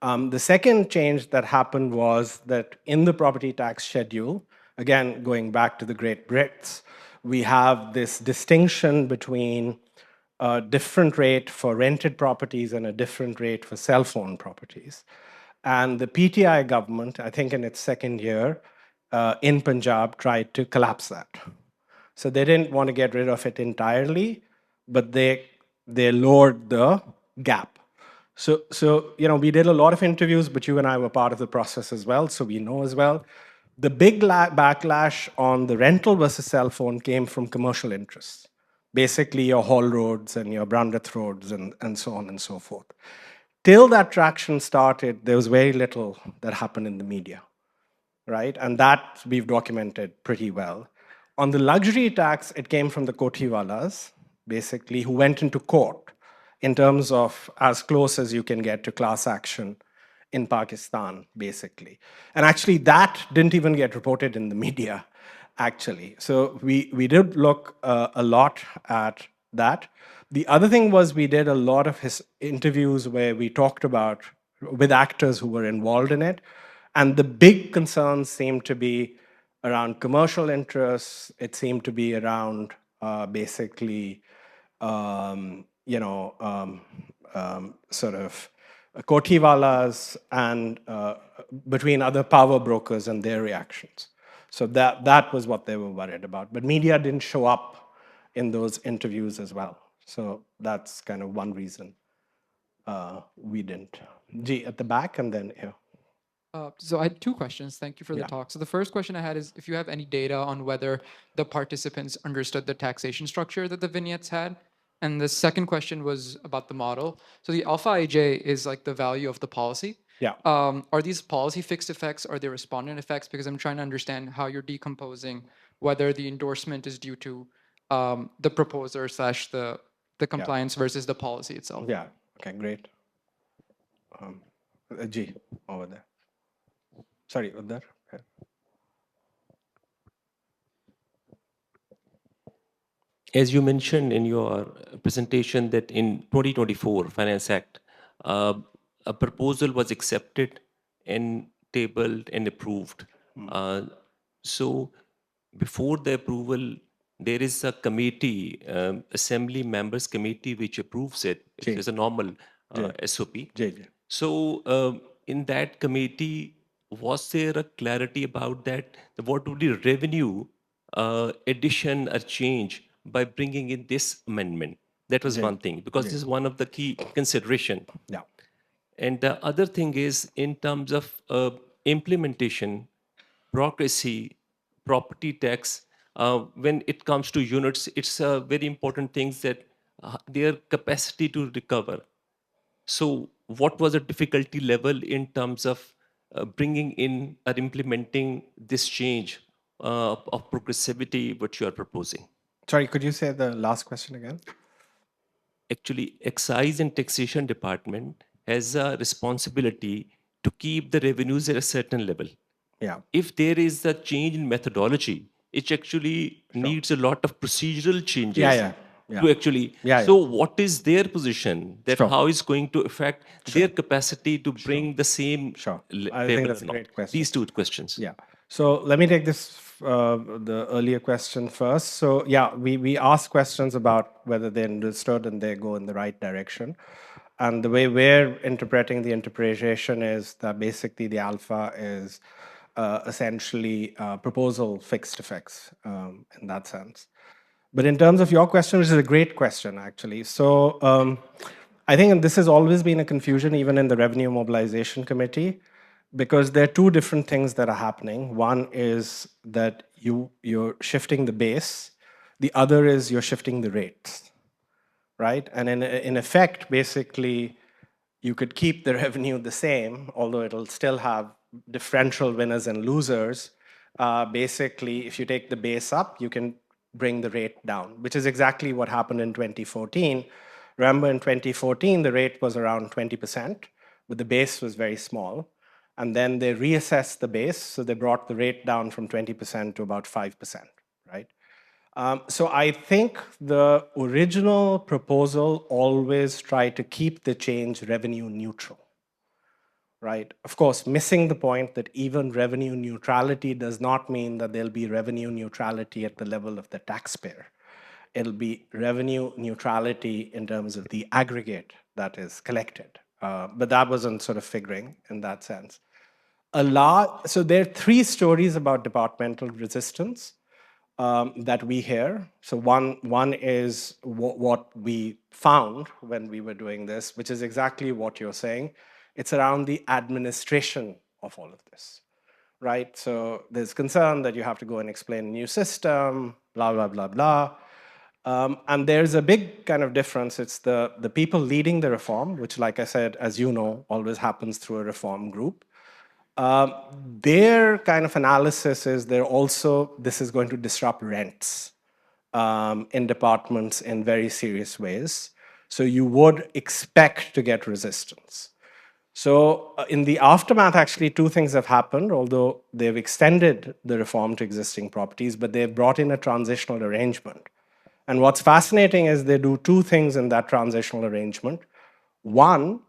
The second change that happened was that in the property tax schedule, again, going back to the Great Brits, we have this distinction between a different rate for rented properties and a different rate for cell-phone properties. And the PTI government, I think in its second year, in Punjab, tried to collapse that. So they didn't want to get rid of it entirely, but they lowered the gap. So we did a lot of interviews, but you and I were part of the process as well, so we know as well. The big backlash on the rental versus cell phone came from commercial interests, basically your haul roads and your Brandeth roads and so on and so forth. Till that traction started, there was very little that happened in the media, right? And that we've documented pretty well. On the luxury tax, it came from the Kotiwalas, basically, who went into court in terms of as close as you can get to class action in Pakistan, basically. And actually, that didn't even get reported in the media, actually. So we did look a lot at that. The other thing was we did a lot of his interviews where we talked about with actors who were involved in it. And the big concerns seemed to be around commercial interests. It seemed to be around basically, sort of Kotiwalas and between other power brokers and their reactions. So that was what they were worried about. But media didn't show up in those interviews as well. So that's kind of one reason we didn't. G at the back and then here. So I had two questions. Thank you for the Yeah. talk. So the first question I had is if you have any data on whether the participants understood the taxation structure that the vignettes had. And the second question was about the model. So the alpha IJ is like the value of the policy. Yeah. Are these policy fixed effects? Are they respondent effects? Because I'm trying to understand how you're decomposing whether the endorsement is due to the proposer slash the compliance versus the policy itself. Yeah. Okay, great. G, over there. Sorry, over there. Okay. As you mentioned in your presentation that in 2024 Finance Act, a proposal was accepted and tabled and approved. So before the approval, there is a committee, assembly members committee, which approves it. It's a normal SOP. So in that committee, was there a clarity about that? What would be revenue addition or change by bringing in this amendment? That was one thing, because this is one of the key consideration. Yeah. And the other thing is in terms of implementation, bureaucracy, property tax, when it comes to units, it's a very important thing that their capacity to recover. So what was the difficulty level in terms of bringing in or implementing this change of progressivity which you are proposing? Sorry, could you say the last question again? Actually, excise and taxation department has a responsibility to keep the revenues at a certain level. Yeah. If there is a change in methodology, it actually needs a lot of procedural changes. To actually, so what is their position that how is going to affect their capacity to bring the same I think that's a great question. These two questions. Yeah. So let me take this, the earlier question first. So yeah, we ask questions about whether they understood and they go in the right direction. And the way we're interpreting the interpretation is that basically the alpha is essentially proposal fixed effects in that sense. But in terms of your question, which is a great question, actually. So I think this has always been a confusion, even in the Revenue Mobilization Committee, because there are two different things that are happening. One is that you're shifting the base. The other is you're shifting the rates, right? And in effect, basically, you could keep the revenue the same, although it'll still have differential winners and losers. Basically, if you take the base up, you can bring the rate down, which is exactly what happened in 2014. Remember, in 2014, the rate was around 20%, but the base was very small. And then they reassessed the base, so they brought the rate down from 20% to about 5%, right? So I think the original proposal always tried to keep the change revenue neutral, right? Of course, missing the point that even revenue neutrality does not mean that there'll be revenue neutrality at the level of the taxpayer. It'll be revenue neutrality in terms of the aggregate that is collected. But that wasn't sort of figuring in that sense. So there are three stories about departmental resistance that we hear. So one is what we found when we were doing this, which is exactly what you're saying. It's around the administration of all of this, right? So there's concern that you have to go and explain a new system, blah, blah, blah, blah. And there's a big kind of difference. It's the people leading the reform, which, like I said, as you know, always happens through a reform group. Their kind of analysis is this is going to disrupt rents in departments in very serious ways. So you would expect to get resistance. So in the aftermath, actually, two things have happened, although they've extended the reform to existing properties, but they've brought in a transitional arrangement. And what's fascinating is they do two things in that transitional arrangement. One,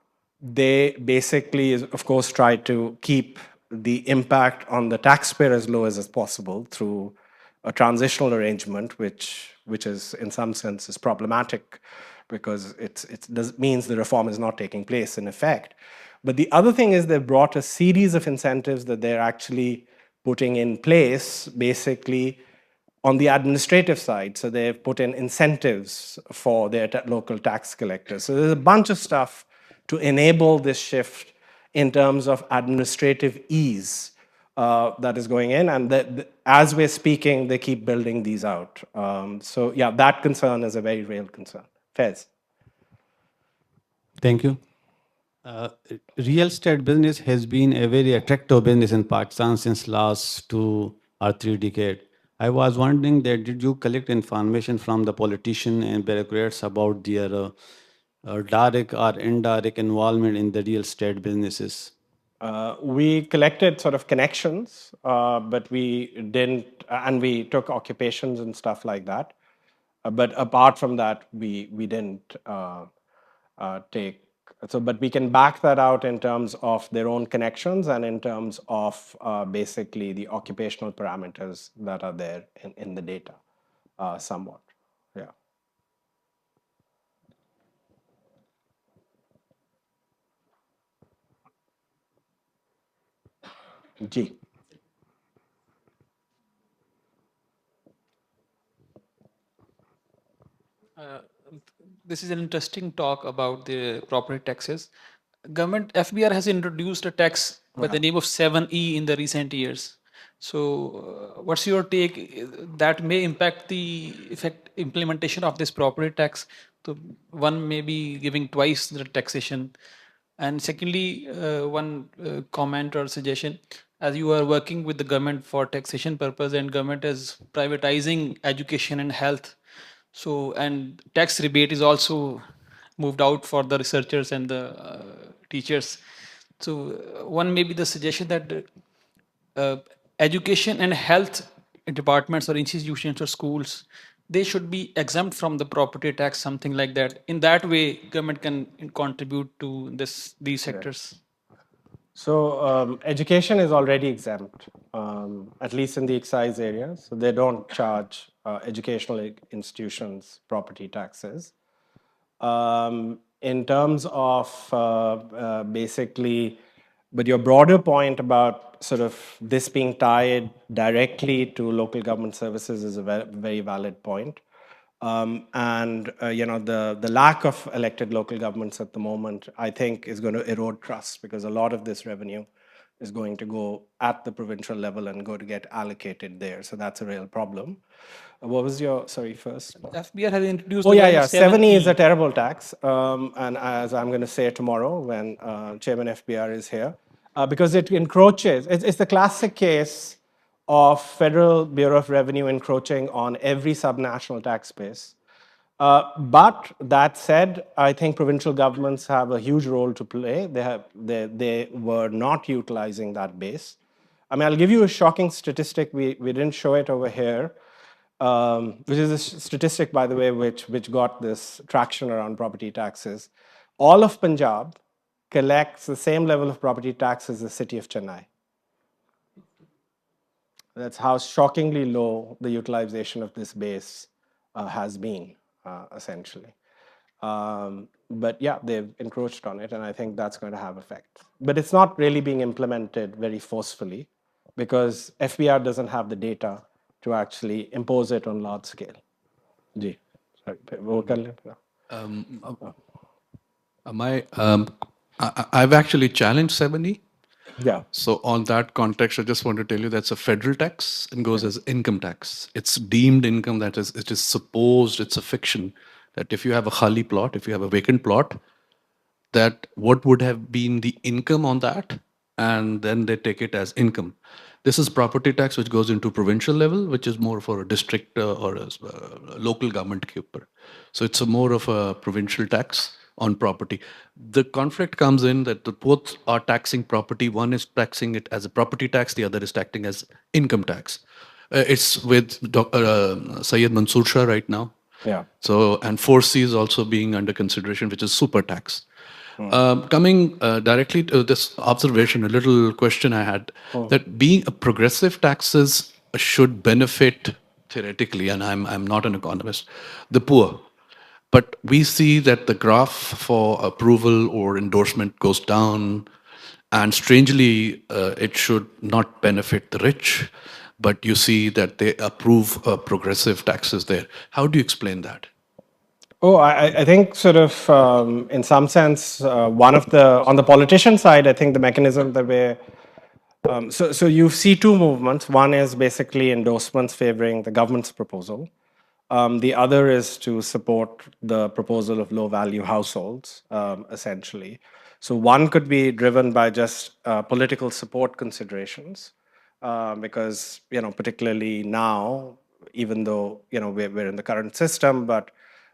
they basically, of course, try to keep the impact on the taxpayer as low as possible through a transitional arrangement, which is, in some sense, is problematic because it means the reform is not taking place in effect. But the other thing is they've brought a series of incentives that they're actually putting in place, basically, on the administrative side. So they've put in incentives for their local tax collectors. So there's a bunch of stuff to enable this shift in terms of administrative ease that is going in. And as we're speaking, they keep building these out. So yeah, that concern is a very real concern. Faiz. Thank you. Real estate business has been a very attractive business in Pakistan since last 2 or 3 decades. I was wondering that did you collect information from the politicians and bureaucrats about their direct or indirect involvement in the real estate businesses? We collected sort of connections, but we didn't, and we took occupations and stuff like that. But apart from that, we didn't take. So, but we can back that out in terms of their own connections and in terms of basically the occupational parameters that are there in the data, somewhat. Yeah. G. This is an interesting talk about the property taxes. Government FBR has introduced a tax by the name of 7E in the recent years. So, what's your take? That may impact the implementation of this property tax. So, one may be giving twice the taxation. And secondly, one comment or suggestion: as you are working with the government for taxation purpose, and government is privatizing education and health, so and tax rebate is also moved out for the researchers and the teachers. So one may be the suggestion that education and health departments or institutions or schools, they should be exempt from the property tax, something like that. In that way, government can contribute to these sectors. So education is already exempt, at least in the excise area. So they don't charge educational institutions property taxes. In terms of basically, but your broader point about sort of this being tied directly to local government services is a very valid point. And the lack of elected local governments at the moment, I think, is going to erode trust because a lot of this revenue is going to go at the provincial level and go to get allocated there. So that's a real problem. What was your, sorry, first? FBR has introduced. Oh, yeah. 7E is a terrible tax. And as I'm going to say tomorrow when Chairman FBR is here, because it encroaches. It's the classic case of Federal Bureau of Revenue encroaching on every subnational tax base. But that said, I think provincial governments have a huge role to play. They were not utilizing that base. I mean, I'll give you a shocking statistic. We didn't show it over here, which is a statistic, by the way, which got this traction around property taxes. All of Punjab collects the same level of property tax as the city of Chennai. That's how shockingly low the utilization of this base has been, essentially. But yeah, they've encroached on it, and I think that's going to have effect. But it's not really being implemented very forcefully because FBR doesn't have the data to actually impose it on large scale. Ji, sorry. I've actually challenged 7E. Yeah. So on that context, I just want to tell you that's a federal tax and goes as income tax. It's deemed income, that is, it is supposed, it's a fiction, that if you have a khali plot, if you have a vacant plot, that what would have been the income on that, and then they take it as income. This is property tax which goes into provincial level, which is more for a district or a local government keeper. So it's more of a provincial tax on property. The conflict comes in that both are taxing property. One is taxing it as a property tax, the other is taxing as income tax. It's with Syed Mansoor Shah right now. Yeah. So, and 4C is also being under consideration, which is super tax. Coming directly to this observation, a little question I had, that being a progressive taxes should benefit theoretically, and I'm not an economist, the poor. But we see that the graph for approval or endorsement goes down, and strangely, it should not benefit the rich, but you see that they approve progressive taxes there. How do you explain that? Oh, I think sort of in some sense, one of the, on the politician side, I think the mechanism that we're, so you see two movements. One is basically endorsements favoring the government's proposal. The other is to support the proposal of low value households, essentially. So one could be driven by just political support considerations, because, particularly now, even though, we're in the current system, but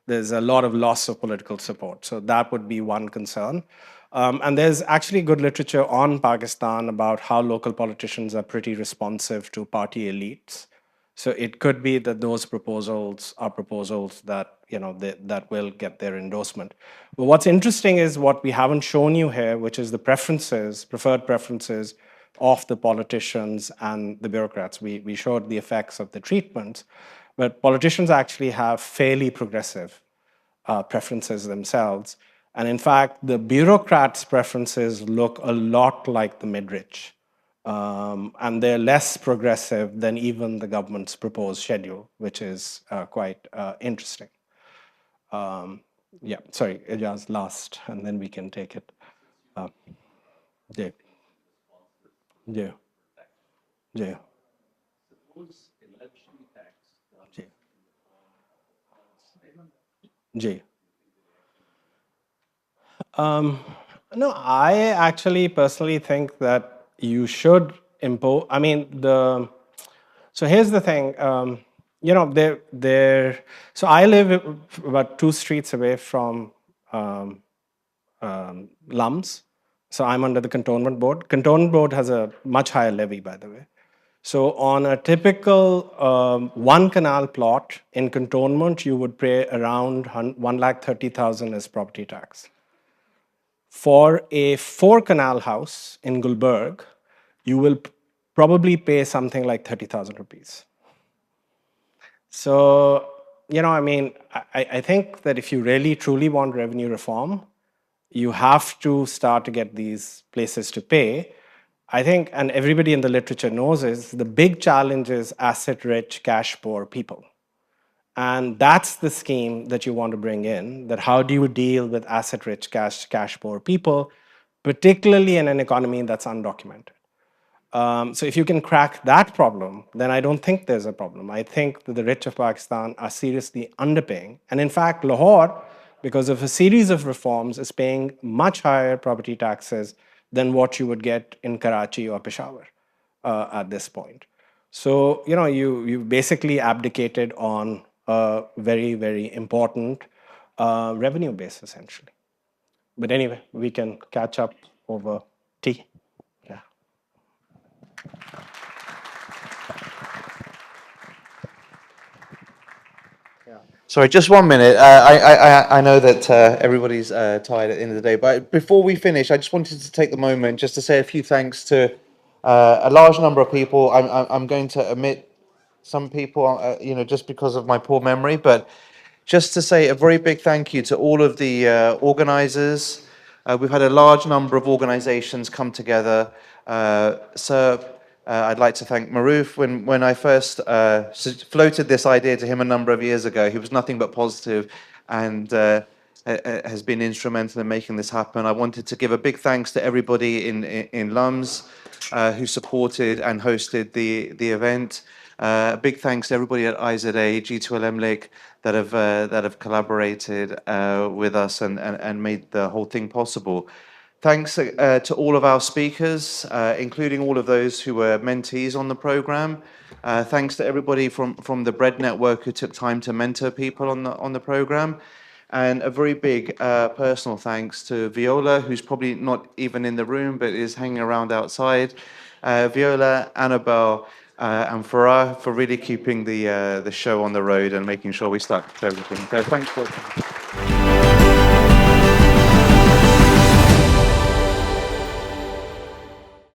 there's a lot of loss of political support. So that would be one concern. And there's actually good literature on Pakistan about how local politicians are pretty responsive to party elites. So it could be that those proposals are proposals that that will get their endorsement. But what's interesting is what we haven't shown you here, which is the preferred preferences of the politicians and the bureaucrats. We showed the effects of the treatments, but politicians actually have fairly progressive preferences themselves. And in fact, the bureaucrats' preferences look a lot like the mid-rich. And they're less progressive than even the government's proposed schedule, which is quite interesting. Yeah, sorry, Ijaz, last, and then we can take it. Yeah. Yeah. Yeah. Yeah. No, I actually personally think that you should impose. I mean, so here's the thing. So I live about 2 streets away from LUMS. So I'm under the Cantonment Board. Cantonment Board has a much higher levy, by the way. So on a typical one canal plot in Cantonment, you would pay around 1,30,000 as property tax. For a 4 canal house in Gulberg, you will probably pay something like 30,000 rupees. So, I mean, I think that if you really truly want revenue reform, you have to start to get these places to pay. I think, and everybody in the literature knows, is the big challenge is asset-rich, cash-poor people. And that's the scheme that you want to bring in, that how do you deal with asset-rich, cash-poor people, particularly in an economy that's undocumented. So if you can crack that problem, then I don't think there's a problem. I think that the rich of Pakistan are seriously underpaying. And in fact, Lahore, because of a series of reforms, is paying much higher property taxes than what you would get in Karachi or Peshawar at this point. So, you basically abdicated on a very, very important revenue base, essentially. But anyway, we can catch up over tea. Yeah. Sorry, just 1 minute. I know that everybody's tired at the end of the day, but before we finish, I just wanted to take the moment just to say a few thanks to a large number of people. I'm going to omit some people, just because of my poor memory, but just to say a very big thank you to all of the organizers. We've had a large number of organizations come together. Sir, I'd like to thank Maruf. When I first floated this idea to him a number of years ago, he was nothing but positive and has been instrumental in making this happen. I wanted to give a big thanks to everybody in LUMS who supported and hosted the event. A big thanks to everybody at IZA, G2L MLIC, that have collaborated with us and made the whole thing possible. Thanks to all of our speakers, including all of those who were mentees on the program. Thanks to everybody from the Bread Network who took time to mentor people on the program. And a very big personal thanks to Viola, who's probably not even in the room, but is hanging around outside. Viola, Annabelle, and Farah for really keeping the show on the road and making sure we stuck to everything. So thanks for